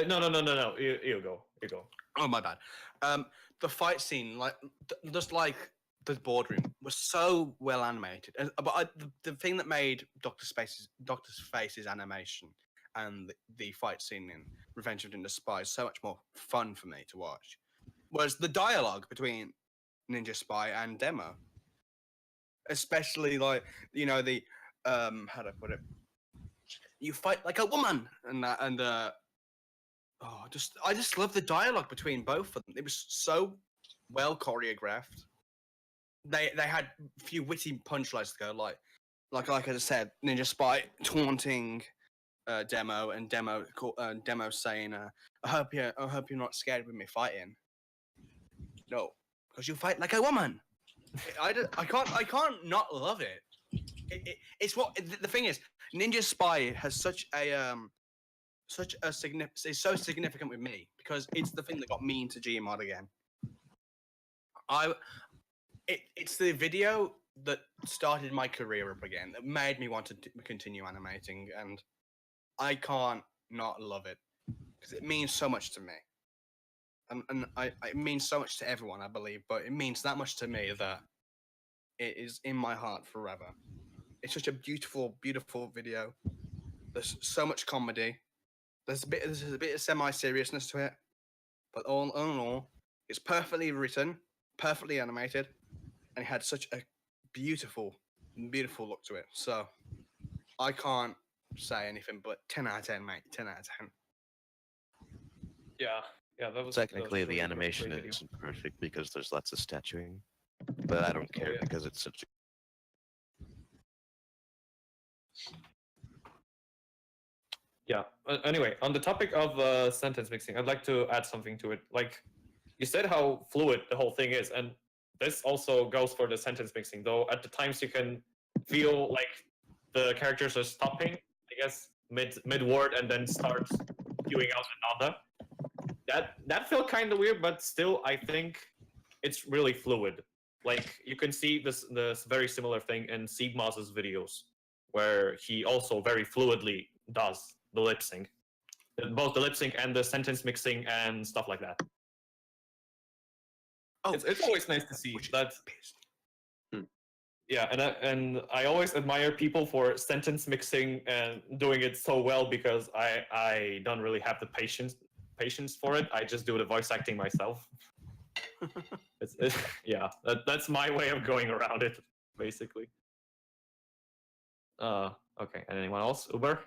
S1: You go. You go.
S4: Oh my bad. The fight scene, just like the boardroom, was so well animated. But the thing that made Doctor's Face's animation and the fight scene in Revenge of the Ninja Spy so much more fun for me to watch was the dialogue between Ninja Spy and Demo. Especially the how do I put it? You fight like a woman I just love the dialogue between both of them. It was so well choreographed. They had a few witty punchlines to go like I said, Ninja Spy taunting Demo and Demo saying, I hope you're not scared with me fighting. No, because you fight like a woman. I can't not love it. It's what the thing is. Ninja Spy has such a it's so significant with me because it's the thing that got me into Gmod again. It's the video that started my career up again, that made me want to continue animating, and I can't not love it because it means so much to me. And it means so much to everyone, I believe, but it means that much to me that it is in my heart forever. It's such a beautiful, beautiful video. There's so much comedy. There's a bit of semi-seriousness to it, but all in all, it's perfectly written, perfectly animated, and it had such a beautiful, beautiful look to it. So I can't say anything but 10 out of 10, mate. 10 out of 10.
S1: Yeah, that was
S2: Technically,
S1: that was
S2: the
S1: really
S2: animation
S1: great video.
S2: isn't perfect because there's lots of statuing, but I don't care
S1: yeah.
S2: because it's such.
S1: Yeah. Anyway, on the topic of sentence mixing, I'd like to add something to it. Like, you said how fluid the whole thing is, and this also goes for the sentence mixing. Though at the times you can feel like the characters are stopping, I guess, mid word and then start spewing out another. That felt kind of weird, but still, I think it's really fluid. Like, you can see this very similar thing in Sigma's videos, where he also very fluidly does the lip sync, both the lip sync and the sentence mixing and stuff like that.
S4: Oh,
S1: It's always nice to see
S4: which is
S1: that.
S3: Hmm.
S1: Yeah, and I always admire people for sentence mixing and doing it so well because I don't really have the patience for it. I just do the voice acting myself. Yeah, that's my way of going around it, basically. Okay, and anyone else? Uber?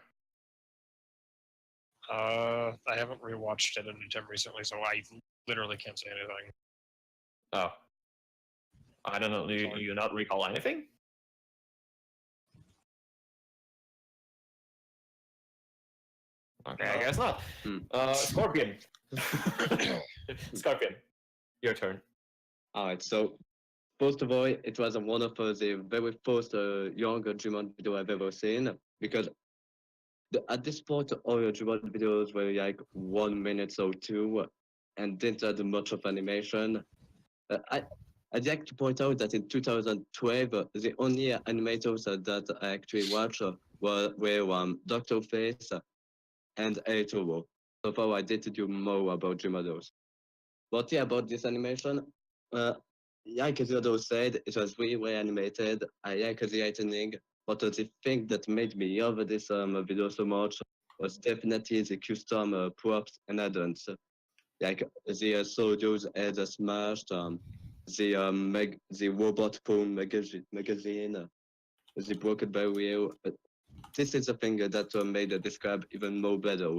S5: I haven't rewatched it in a gym recently, so I literally can't say anything.
S1: Oh, I don't know. Do
S5: Sorry.
S1: you not recall anything? Okay, I guess not.
S3: Hmm.
S1: Scorpion. Scorpion, your turn.
S3: Alright, so first of all, it was one of the very first younger Gmod video I've ever seen because at this point, all your Gmod videos were like 1 minute or two and didn't have much of animation. I'd like to point out that in 2012, the only animators that I actually watched were Dr. Face and Etoro. So far, I did do more about Gmodos. But yeah, about this animation, like the other said, it was really well animated. I like the lightning, but the thing that made me love this video so much was definitely the custom props and add-ons. Like the soldiers head smashed, the robot phone magazine, the broken barrier. This is the thing that made the scrap even more better.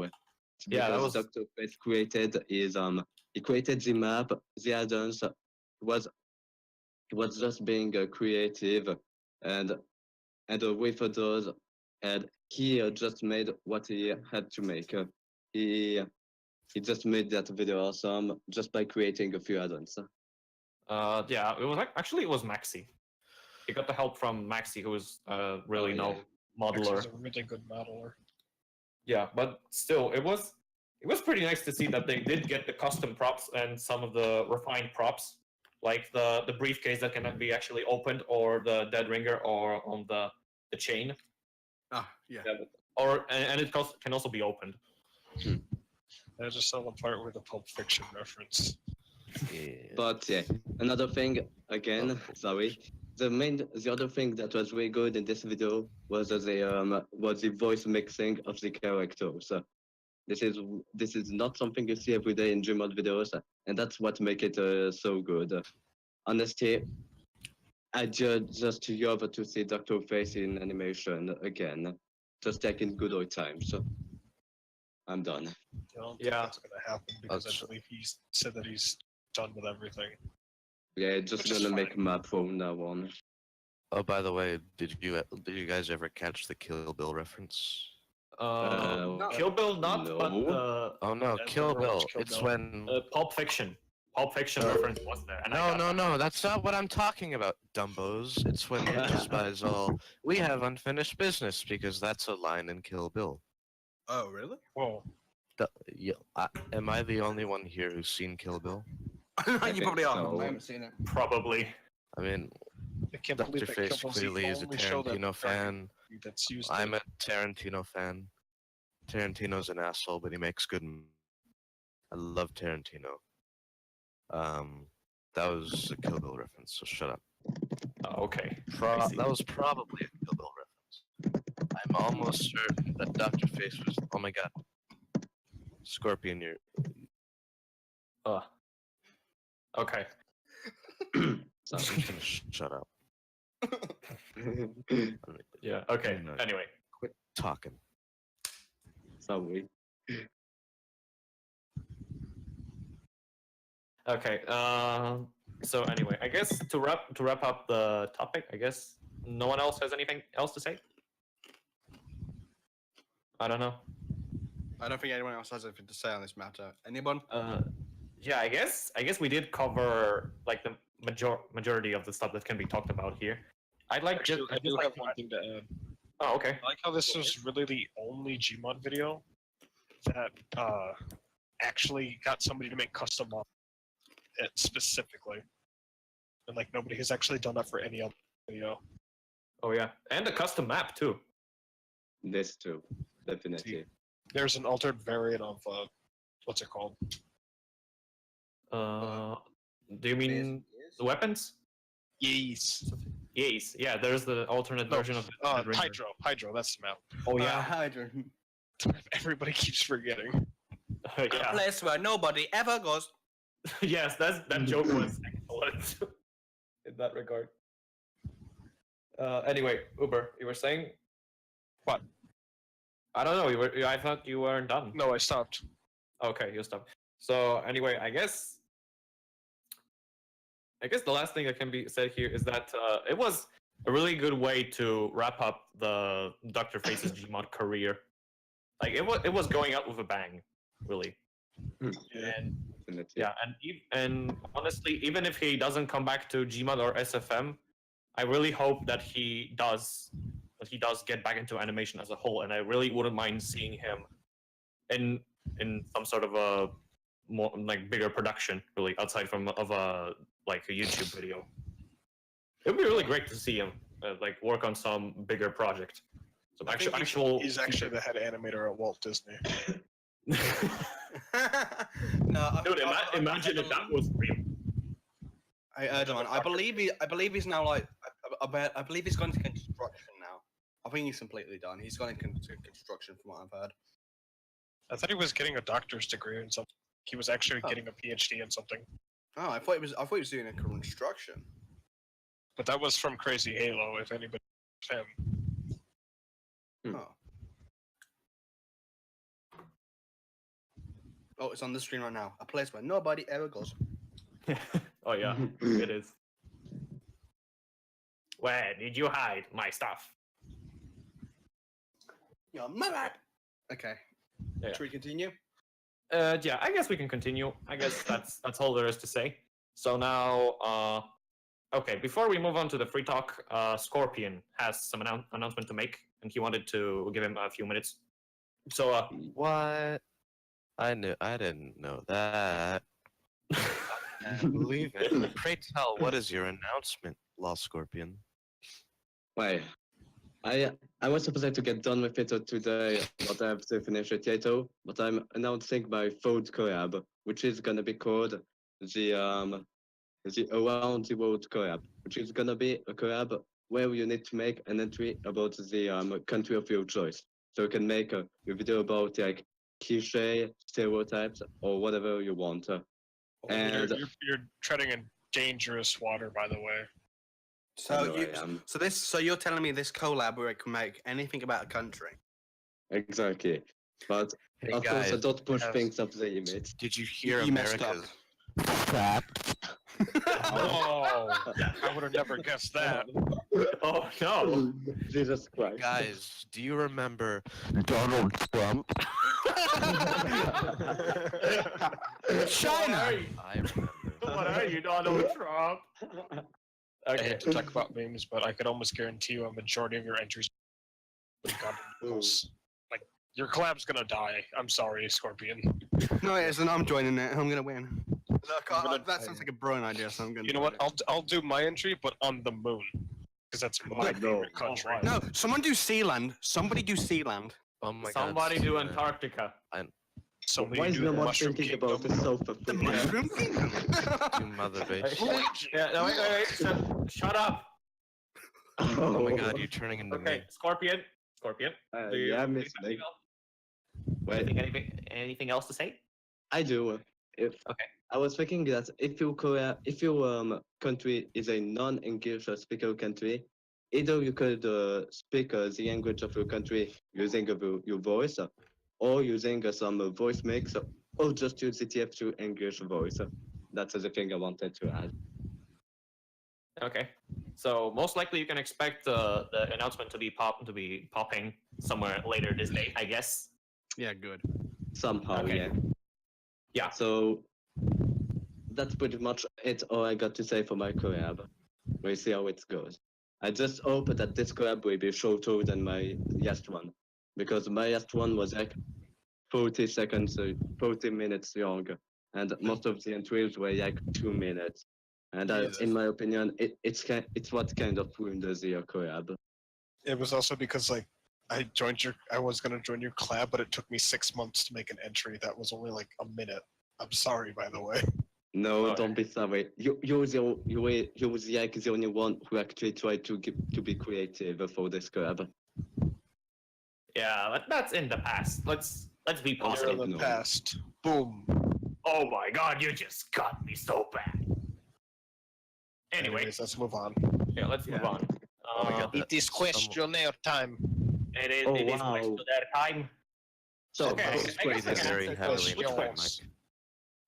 S1: Yeah, that
S3: Because
S1: was
S3: Dr. Fate created is he created the map, the add-ons was just being creative and with those and he just made what he had to make. He just made that video awesome just by creating a few add-ons.
S1: yeah, it was actually it was Maxi. He got the help from Maxi, who is really
S3: Oh,
S1: no modeler.
S5: He's a really good modeler.
S1: Yeah, but still, it was pretty nice to see that they did get the custom props and some of the refined props, like the briefcase that can be actually opened, or the dead ringer, or on the chain,
S4: Ah, yeah.
S1: or and it can also be opened.
S5: I just saw the part with the Pulp Fiction reference.
S2: Yeah.
S3: But yeah, another thing again, sorry. The other thing that was really good in this video was the voice mixing of the characters. This is not something you see every day in Gmod videos, and that's what makes it so good. Honestly, I just love to see Dr. Face in animation again, just like in good old times. So I'm done.
S5: I don't think
S1: Yeah.
S5: that's gonna happen because I believe he's said that he's done with everything.
S3: Yeah, just
S5: Which is
S3: gonna make
S5: fine.
S3: map from now on.
S2: Oh, by the way, did you guys ever catch the Kill Bill reference?
S1: Kill Bill not,
S3: no.
S1: but
S2: Oh no,
S5: I've
S2: Kill
S5: never
S2: Bill.
S5: watched Kill
S2: It's
S5: Bill.
S2: when
S1: Pulp Fiction. Pulp Fiction
S2: No.
S1: reference was there. And I
S2: no,
S1: got
S2: no,
S1: that.
S2: no. That's not what I'm talking about, Dumbos. It's when Ninja Spies all we have unfinished business because that's a line in Kill Bill.
S4: Oh, really?
S5: Whoa.
S2: Yeah, am I the only one here who's seen Kill Bill?
S4: You
S3: think
S4: probably are.
S3: so.
S4: I haven't seen it.
S1: Probably.
S2: I mean,
S5: I can't
S2: Dr.
S5: believe that
S2: Face
S5: Kill Bill's the
S2: clearly is a
S5: only show that
S2: Tarantino fan.
S5: that's used.
S2: I'm a Tarantino fan. Tarantino's an asshole, but he makes good. I love Tarantino. That was a Kill Bill reference, so shut up.
S1: Okay. I see.
S2: That was probably a Kill Bill reference. I'm almost certain that Dr. Face was. Oh my god. Scorpion, you're.
S1: Okay.
S2: So I'm just gonna shut up.
S1: Yeah. Okay.
S2: No.
S1: Anyway.
S2: Quit talking.
S3: Sorry.
S1: Okay. So anyway, I guess to wrap up the topic, I guess no one else has anything else to say. I don't know.
S4: I don't think anyone else has anything to say on this matter. Anyone?
S1: Yeah, I guess we did cover like the majority of the stuff that can be talked about here. I'd like
S5: Actually, I
S1: I'd
S5: do
S1: just
S5: have
S1: like
S5: one thing to add.
S1: Oh, okay.
S5: I like how this is really the only Gmod video that actually got somebody to make custom models it specifically, and like nobody has actually done that for any other video.
S1: Oh yeah, and a custom map too.
S3: This too, definitely.
S5: There's an altered variant of what's it called?
S1: Do you mean the weapons?
S5: Yes.
S1: Yes. Yeah, there's the alternate
S5: No,
S1: version of the Ringer.
S5: Hydro. That's the map.
S1: Oh yeah.
S4: Hydra.
S5: Everybody keeps forgetting.
S4: A
S1: Yeah.
S4: place where nobody ever goes.
S1: Yes, that joke was excellent in that regard. Anyway, Uber, you were saying
S5: What?
S1: I don't know. I thought you weren't done.
S5: No, I stopped.
S1: Okay, you stopped. So anyway, I guess the last thing that can be said here is that it was a really good way to wrap up the Dr. Face's Gmod career. Like it was going out with a bang, really.
S5: Yeah.
S1: And
S3: definitely.
S1: Yeah, and honestly, even if he doesn't come back to Gmod or SFM, I really hope that he does get back into animation as a whole, and I really wouldn't mind seeing him in some sort of a more like bigger production, really outside from of a like a YouTube video. It would be really great to see him like work on some bigger project. Some
S5: I think
S1: actual.
S5: He's actually the head animator at Walt Disney.
S4: No,
S1: Dude, imagine if that was real.
S4: Hey, Erdogan, I believe he's now like, I believe he's gone to construction now. I think he's completely done. He's gone into construction from what I've heard.
S5: I thought he was getting a doctor's degree in something. He was actually getting a PhD in something.
S4: Oh, I thought he was doing a construction.
S5: But that was from Crazy Halo, if anybody knows him.
S4: Oh. Oh, it's on the screen right now. A place where nobody ever goes.
S1: Oh yeah, it is. Where did you hide my stuff?
S4: You're mad. Okay.
S1: Yeah.
S4: Should we continue?
S1: Yeah, I guess we can continue. I guess that's all there is to say. So now, okay, before we move on to the free talk, Scorpion has some announcement to make, and he wanted to give him a few minutes. So,
S2: What? I didn't know that. I can't believe it. Pray tell, what is your announcement, Lost Scorpion?
S3: Why? I was supposed to get done with it today, but I have to finish it yet. But I'm announcing my food collab, which is gonna be called the Around the World collab, which is gonna be a collab where you need to make an entry about the country of your choice. So you can make a video about like cliche, stereotypes, or whatever you want. And
S5: You're treading in dangerous water, by the way.
S4: So you're telling me this collab where it can make anything about a country?
S3: exactly. But
S2: Hey
S3: of course, I
S2: guys,
S3: don't push
S5: have-
S3: things up the limit.
S2: did you hear
S4: You messed up.
S2: America's?
S5: Oh, I would have never guessed that.
S1: oh no!
S3: Jesus Christ.
S2: Guys, do you remember Donald Trump?
S1: China.
S2: I remember.
S1: What are you, Donald Trump?
S5: I
S1: Okay.
S5: hate to talk about memes, but I could almost guarantee you a majority of your entries like your collab's gonna die. I'm sorry, Scorpion.
S4: No, it isn't. I'm joining it. I'm gonna win. Look,
S5: gonna-
S4: that sounds like a brilliant idea, so I'm gonna.
S5: You know what? I'll do my entry, but on the moon, because that's my favorite country.
S4: No, someone do Sealand. Somebody do Sealand.
S2: Oh my
S1: Somebody
S2: god.
S1: do
S2: Steven.
S1: Antarctica.
S5: Somebody
S3: Why is
S5: do
S3: no
S5: the
S3: one
S5: Mushroom
S3: thinking
S5: Kingdom.
S3: about the South of
S4: The
S3: Africa?
S4: Mushroom Kingdom.
S2: You mother bitch.
S1: Yeah, no, wait. Shut up.
S2: Oh my god, you're turning into
S1: Okay,
S2: me.
S1: Scorpion. Do you-
S3: Yeah,
S1: do you
S3: Miss
S1: have
S3: Lake.
S1: anything else?
S3: Wait,
S1: Anything else to say?
S3: I do. If
S1: Okay.
S3: I was thinking that if your country is a non-English speaker country, either you could speak the language of your country using your voice, or using some voice mix, or just use the TF2 English voice. That's the thing I wanted to add.
S1: Okay. So most likely you can expect the announcement to be popping somewhere later this day, I guess.
S4: Yeah, good.
S3: Somehow,
S1: Okay.
S3: yeah.
S1: Yeah.
S3: So that's pretty much it. All I got to say for my collab. We'll see how it goes. I just hope that this collab will be shorter than my last one, because my last one was like 40 seconds, 40 minutes long, and most of the entries were like 2 minutes. And in my opinion, it's what kind of ruined the collab.
S5: It was also because like I was gonna join your collab, but it took me 6 months to make an entry that was only like a minute. I'm sorry, by the way.
S3: No,
S1: Oh,
S3: don't be sorry. You're like the only one who actually tried to be creative for this collab.
S1: Yeah, that's in the past. Let's be
S5: You're
S1: positive.
S5: in the
S3: no.
S5: past. Boom.
S1: Oh my god, you just got me so bad. Anyway,
S5: Anyways, let's move on.
S1: yeah, let's move on.
S2: Oh my god,
S5: It is questionnaire time.
S1: It is,
S3: Oh,
S1: it is
S3: wow.
S1: next to their time.
S3: So
S1: Okay,
S2: This
S1: I
S2: is
S1: guess I
S2: breathing
S1: can
S2: very
S1: answer
S2: heavily
S1: which
S2: into my
S1: questions.
S2: mic.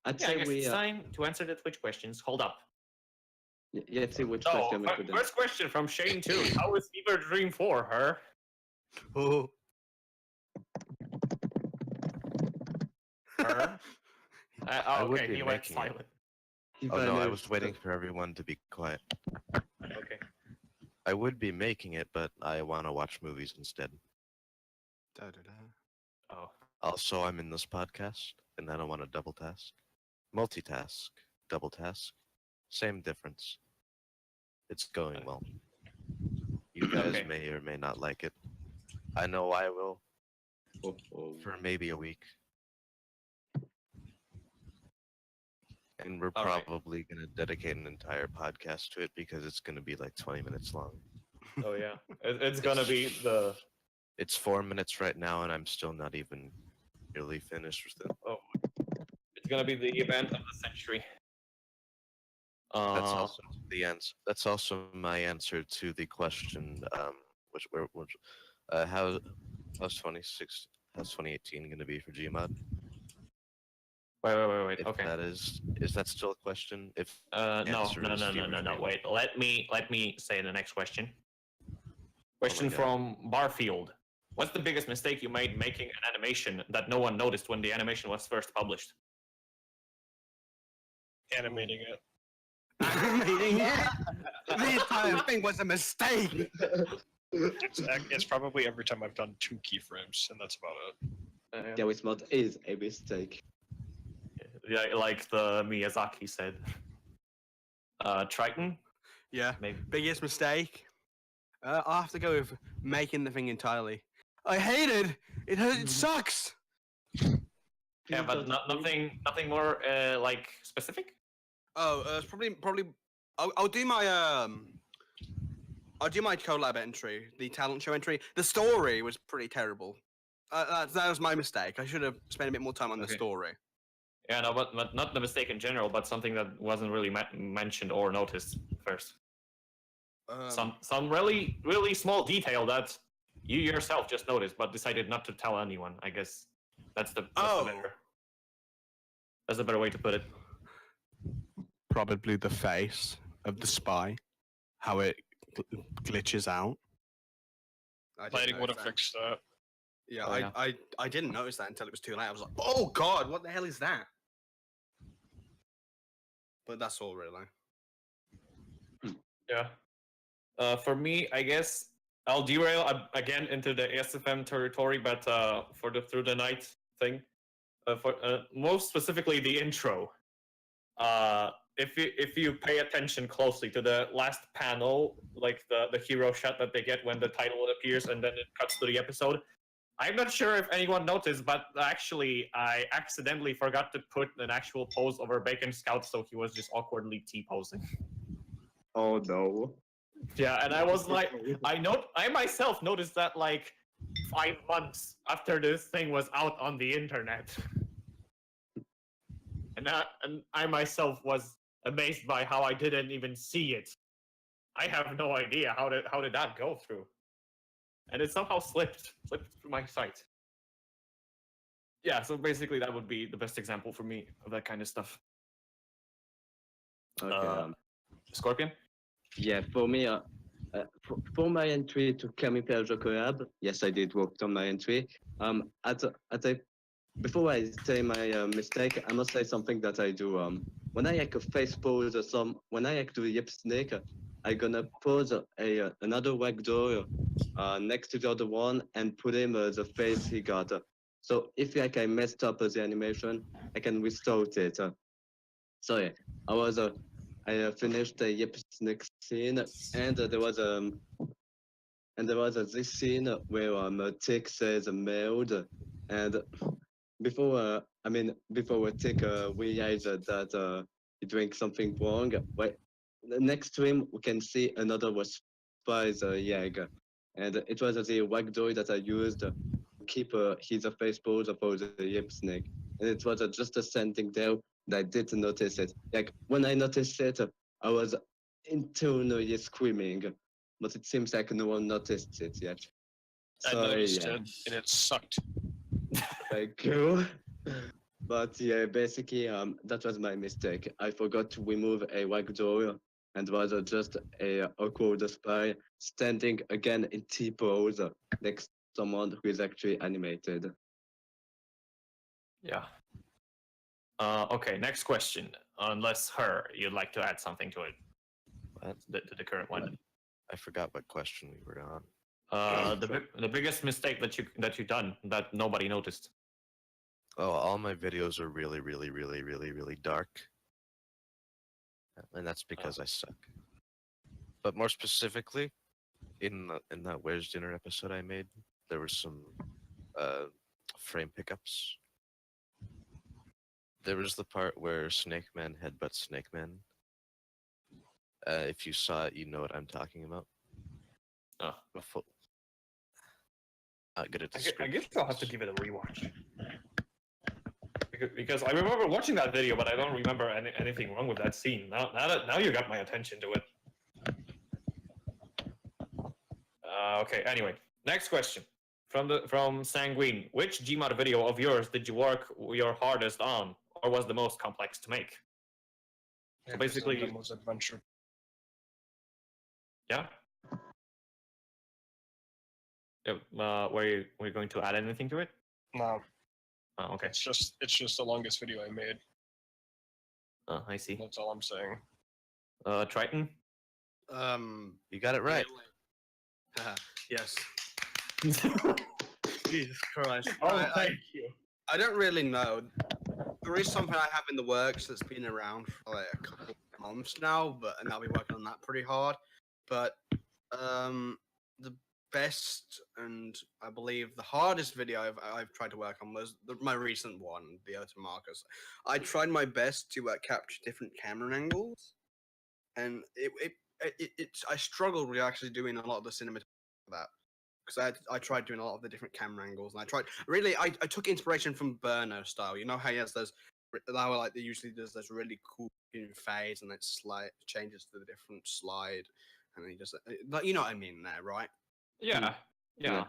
S3: I'd
S1: Yeah, I
S3: say
S1: guess
S3: we
S1: it's time to answer the Twitch questions. Hold up.
S3: let's see which
S1: So,
S3: question we could
S1: first question from Shane Toon. How is Fever Dream 4, her?
S4: Oh.
S1: Her?
S2: I would
S1: Okay,
S2: be
S1: he went
S2: making it.
S1: silent.
S3: He
S2: Oh no, I
S3: vanished.
S2: was waiting for everyone to be quiet.
S1: Okay.
S2: I would be making it, but I want to watch movies instead.
S1: Oh.
S2: Also, I'm in this podcast, and I don't want to double task. Multitask, double task, same difference. It's going well. You guys
S1: Okay.
S2: may or may not like it. I know I will,
S3: Oh.
S2: for maybe a week. And we're
S1: All right.
S2: probably going to dedicate an entire podcast to it because it's going to be like 20 minutes long.
S1: Oh yeah. It's gonna be the.
S2: It's 4 minutes right now, and I'm still not even nearly finished with it.
S1: Oh. It's gonna be the event of the century.
S2: That's also the answer. That's also my answer to the question. How's 2018 going to be for Gmod?
S1: Wait.
S2: If
S1: Okay.
S2: that is that still a question? If
S1: No.
S2: answer is the
S1: No.
S2: refrain.
S1: Wait. Let me say the next question. Question
S2: God.
S1: from Barfield. What's the biggest mistake you made making an animation that no one noticed when the animation was first published?
S5: Animating it.
S4: Animating it. The entire thing was a mistake.
S5: It's probably every time I've done 2 keyframes, and that's about it.
S3: Gmod is a mistake.
S1: Yeah, like the Miyazaki said. Triton?
S4: Yeah.
S1: Maybe.
S4: Biggest mistake. I'll have to go with making the thing entirely. I hate it. It sucks.
S1: Yeah, but nothing more like specific.
S4: Oh, it's probably. I'll do my I'll do my collab entry, the talent show entry. The story was pretty terrible. That was my mistake. I should have spent a bit more time on the
S1: Okay.
S4: story.
S1: Yeah, no, but not the mistake in general, but something that wasn't really mentioned or noticed first. Some really small detail that you yourself just noticed, but decided not to tell anyone. I guess that's the better way to put it.
S4: Probably the face of the spy, how it glitches out.
S5: Lighting would have fixed that.
S4: Yeah,
S1: Oh, yeah.
S4: I didn't notice that until it was too late. I was like, oh god, what the hell is that? But that's all really.
S1: Yeah. For me, I guess I'll derail again into the ASFM territory, but for the through the night thing, for most specifically the intro. If you pay attention closely to the last panel, like the hero shot that they get when the title appears and then it cuts to the episode, I'm not sure if anyone noticed, but actually I accidentally forgot to put an actual pose over Bacon Scout, so he was just awkwardly T-posing.
S3: Oh no.
S1: Yeah, and I was like, I myself noticed that like 5 months after this thing was out on the internet. And I myself was amazed by how I didn't even see it. I have no idea how did that go through, and it somehow slipped through my sight. Yeah, so basically that would be the best example for me of that kind of stuff.
S3: Okay.
S1: Scorpion?
S3: Yeah, for me, for my entry to Camille Perjo collab, yes, I did work on my entry. Before I say my mistake, I must say something that I do. When I like a face pose or when I like do a yip snake, I gonna pose another ragdoll next to the other one and put him the face he got. So if like I messed up the animation, I can restore it. So yeah, I finished the yip snake scene, and there was this scene where Tick says mailed, and before Tick realized that he drank something wrong. Next to him we can see another was Spice Yag, and it was the ragdoll that I used to keep his face pose for the yip snake, and it was just standing there that I didn't notice it. Like when I noticed it, I was internally screaming, but it seems like no one noticed it yet.
S5: I
S3: So
S5: noticed
S3: yeah.
S5: it, and it sucked.
S3: Thank you. But yeah, basically, that was my mistake. I forgot to remove a ragdoll and was just a awkward spy standing again in T-pose next to someone who is actually animated.
S1: Yeah. Okay, next question. Unless you'd like to add something to it,
S2: What?
S1: to the current one.
S2: I forgot what question we were on.
S1: The biggest mistake that you done that nobody noticed.
S2: Oh, all my videos are really, really, really, really, really dark. And that's because I suck. But more specifically, in that Where's Dinner episode I made, there were some frame pickups. There was the part where Snake Man headbutts Snake Man. If you saw it, you know what I'm talking about.
S1: Oh.
S2: Not good at
S1: I
S2: description.
S1: guess I'll have to give it a rewatch. Because I remember watching that video, but I don't remember anything wrong with that scene. Now you got my attention to it. Okay. Anyway, next question from Sanguine. Which Gmod video of yours did you work your hardest on, or was the most complex to make?
S5: Yeah,
S1: basically-
S5: Demo's adventure.
S1: Yeah. Were you going to add anything to it?
S5: No,
S1: Oh, okay.
S5: it's just the longest video I made.
S1: I see.
S5: That's all I'm saying.
S1: Triton.
S2: You got it right.
S4: Yes. Jesus Christ.
S1: Oh,
S4: I,
S1: thank you.
S4: I don't really know. There is something I have in the works that's been around for like a couple of months now, and I'll be working on that pretty hard. But the best and I believe the hardest video I've tried to work on was my recent one, the Auto Marcus. I tried my best to capture different camera angles, and I struggled with actually doing a lot of the cinematography for that. Because I tried doing a lot of the different camera angles, and I took inspiration from Burner style. You know how he has those, how like they usually does those really cool fades, and then slide changes to the different slide, and he just like you know what I mean there, right?
S1: Yeah. Yeah.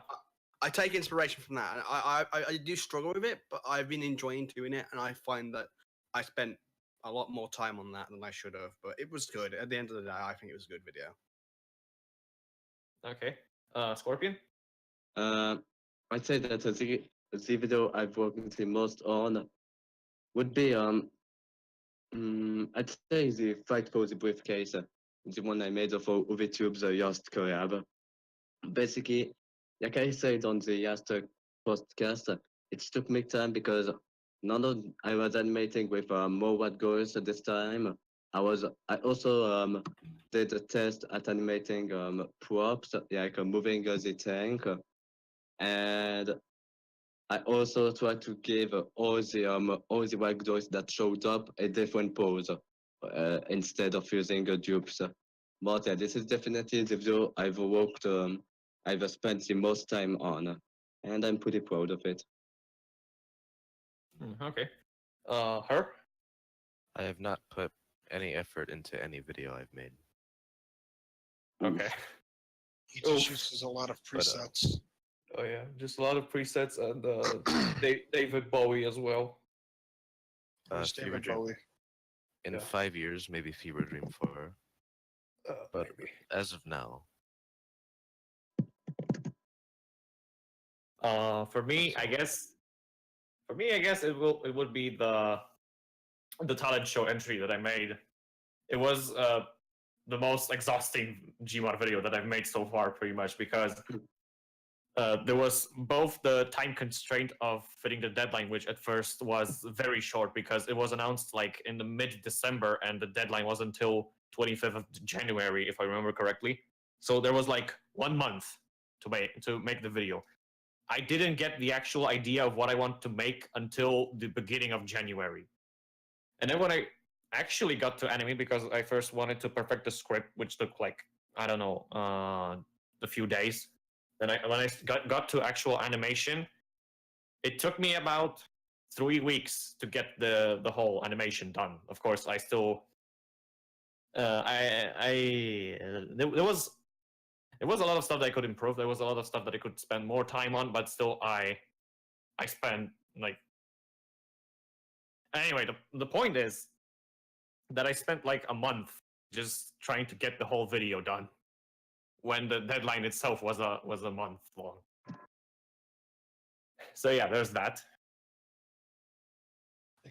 S4: I take inspiration from that, and I do struggle with it, but I've been enjoying doing it, and I find that I spent a lot more time on that than I should have, but it was good. At the end of the day, I think it was a good video.
S1: Okay. Scorpion.
S3: I'd say that the video I've worked the most on would be I'd say the fight for the briefcase, the one I made for UVTube's Yost collab. Basically, like I said on the last podcast, it took me time because I was animating with more what goes this time. I also did a test at animating props, like moving the tank, and I also tried to give all the white doors that showed up a different pose instead of using dupes. But yeah, this is definitely the video I've spent the most time on, and I'm pretty proud of it.
S1: Okay. Her.
S2: I have not put any effort into any video I've made.
S1: Okay.
S5: He just
S1: Oof.
S5: uses a lot of
S2: But,
S5: presets.
S1: Oh yeah, just a lot of presets and David Bowie as well.
S5: Where's
S2: Fever
S5: David
S2: Dream.
S5: Bowie?
S2: In
S1: Yeah.
S2: 5 years, maybe Fever Dream 4. But
S1: Maybe.
S2: as of now,
S1: For me, I guess it would be the talent show entry that I made. It was the most exhausting Gmod video that I've made so far, pretty much, because there was both the time constraint of fitting the deadline, which at first was very short because it was announced like in the mid-December, and the deadline was until 25th of January, if I remember correctly. So there was like 1 month to make the video. I didn't get the actual idea of what I want to make until the beginning of January. And then when I actually got to anime, because I first wanted to perfect the script, which took like, I don't know, a few days. Then when I got to actual animation, it took me about 3 weeks to get the whole animation done. Of course, I still, there was a lot of stuff that I could improve. There was a lot of stuff that I could spend more time on, but still I spent like, anyway, the point is that I spent like a month just trying to get the whole video done when the deadline itself was a month long. So yeah, there's that.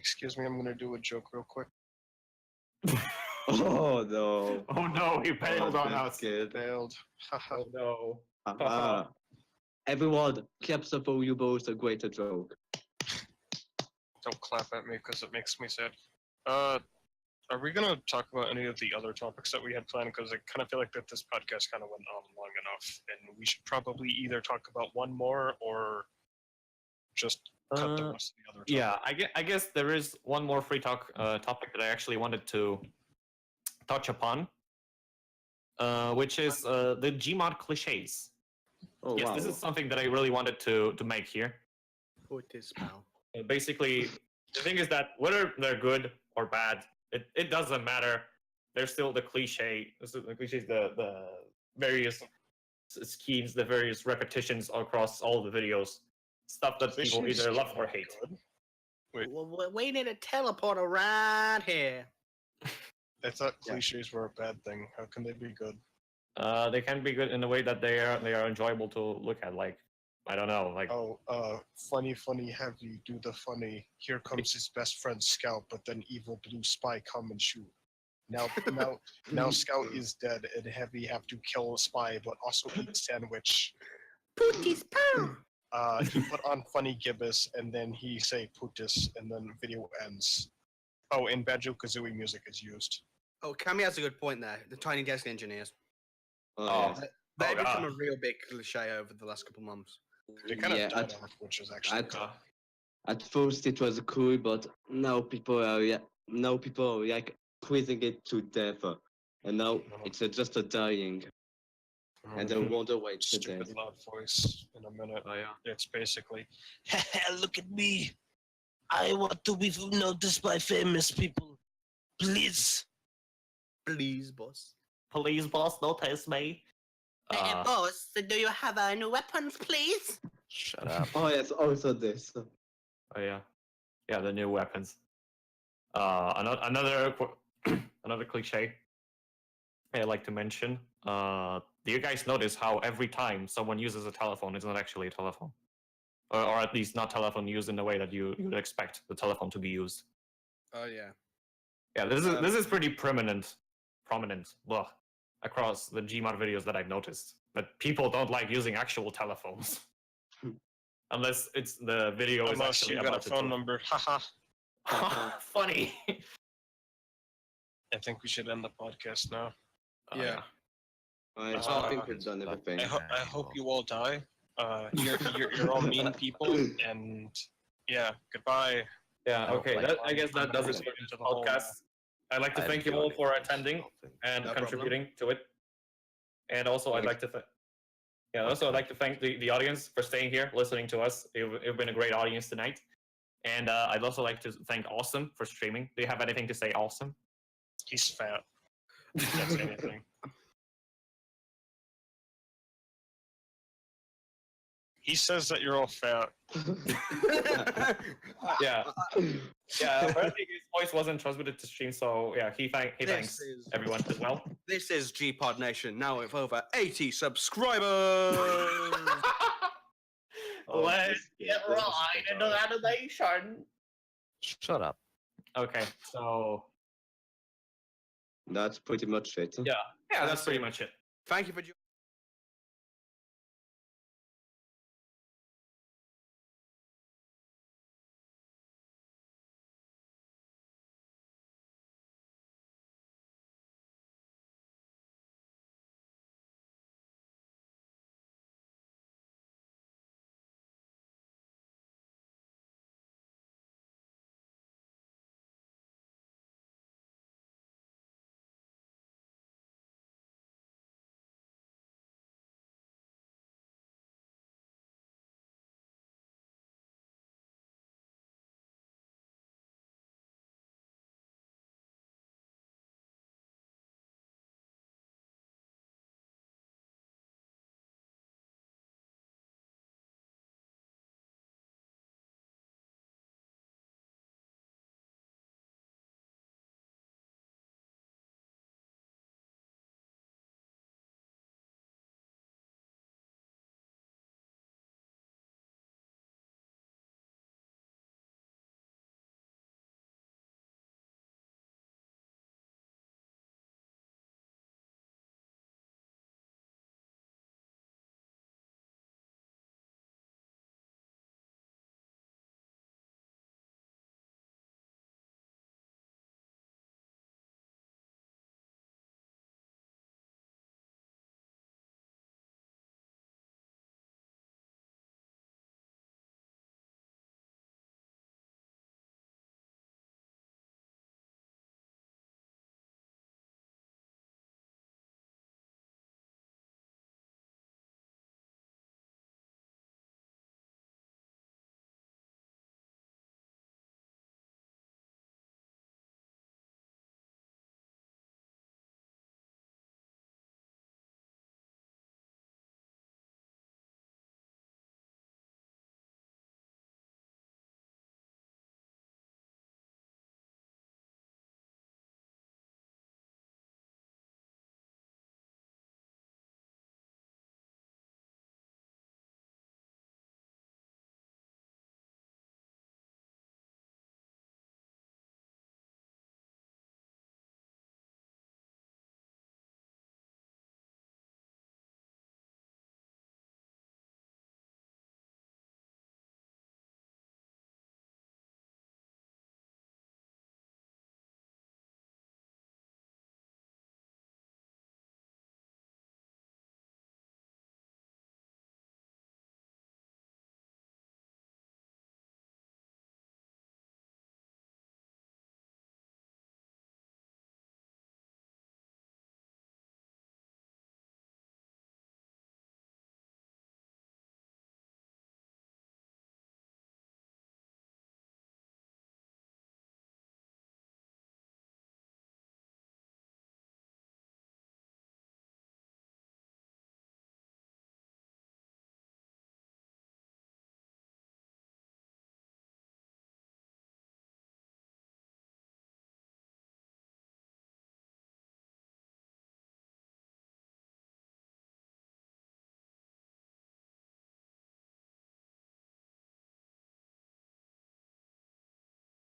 S5: Excuse me, I'm gonna do a joke real quick.
S3: Oh no.
S1: Oh no, he failed on
S3: that's
S1: us.
S3: good.
S5: Failed. Haha.
S1: Oh no.
S3: Ah. Everyone, claps for you both a greater joke.
S5: Don't clap at me because it makes me sad. Are we gonna talk about any of the other topics that we had planned? Because I kind of feel like that this podcast kind of went on long enough, and we should probably either talk about one more or just cut the rest of the other topics.
S1: Yeah, I guess there is one more free talk topic that I actually wanted to touch upon, which is the Gmod cliches.
S3: Oh
S1: Yes,
S3: wow.
S1: this is something that I really wanted to make here.
S4: Put this pal.
S1: Basically, the thing is that whether they're good or bad, it doesn't matter. They're still the cliche. The cliches, the various schemes, the various repetitions across all the videos. Stuff that people
S5: Cliches
S1: either love
S5: can
S1: or
S5: be
S1: hate.
S5: good. Wait.
S4: Well, we need a teleporter right here.
S5: I thought
S3: Yeah.
S5: cliches were a bad thing. How can they be good?
S1: They can be good in the way that they are enjoyable to look at. Like, I don't know, like
S5: Oh, funny, heavy, do the funny. Here comes his best friend Scout, but then evil blue spy come and shoot. Now Scout is dead, and Heavy have to kill Spy, but also eat sandwich.
S4: Put this pal.
S5: He put on funny gibbous, and then he say putis, and then video ends. Oh, and Banjo-Kazooie music is used.
S4: Oh, Cammy has a good point there. The Tiny Desk Engineers.
S3: Oh,
S4: They've become
S1: God.
S4: a real big cliche over the last couple months.
S5: They kind of
S3: yeah.
S5: died off, which is actually
S3: at-
S5: good.
S3: At first it was cool, but now people are like quizzing it to death, and now it's just a dying, and I wonder why it's dead.
S5: Stupid loud voice in a minute.
S1: oh yeah.
S5: It's basically,
S7: Look at me. I want to be noticed by famous people. Please.
S4: Please, boss.
S1: Please, boss, notice me.
S6: Boss, do you have any weapons, please?
S2: Shut up.
S3: Oh yes, also this.
S1: Oh yeah, yeah, the new weapons. Another another cliche I'd like to mention. Do you guys notice how every time someone uses a telephone, it's not actually a telephone, or at least not telephone used in the way that you would expect the telephone to be used?
S4: Oh yeah.
S1: Yeah, this is pretty prominent, blah, across the Gmod videos that I've noticed. That people don't like using actual telephones. Unless it's the video is
S5: unless
S1: actually
S5: you got
S1: about
S5: a phone number. Haha.
S1: Funny.
S5: I think we should end the podcast now.
S4: Yeah.
S3: I think we've done everything.
S5: I hope you all die. You're all mean people, and yeah, goodbye.
S1: Yeah,
S2: I don't
S1: okay.
S2: like
S1: I guess that does it
S5: it
S1: for
S5: into
S1: the
S5: the whole
S1: podcast. I'd like to
S2: I'm
S1: thank you all
S2: yawning
S1: for
S2: at
S1: attending
S2: something.
S1: and
S4: No problem.
S1: contributing to it. And also, I'd like to I'd like to thank the audience for staying here, listening to us. You've been a great audience tonight. And I'd also like to thank Awesome for streaming. Do you have anything to say, Awesome?
S5: He's fat. If that's anything. He says that you're all fat.
S1: Yeah. Yeah, apparently his voice wasn't transmitted to stream, so yeah, he thanks
S4: is-
S1: everyone as well.
S4: This is Gpod Nation, now with over 80 subscribers.
S1: Let's get right into the animation.
S2: Shut up.
S1: Okay, so
S3: That's pretty much it.
S1: yeah, that's pretty much it.
S4: Thank you for joining.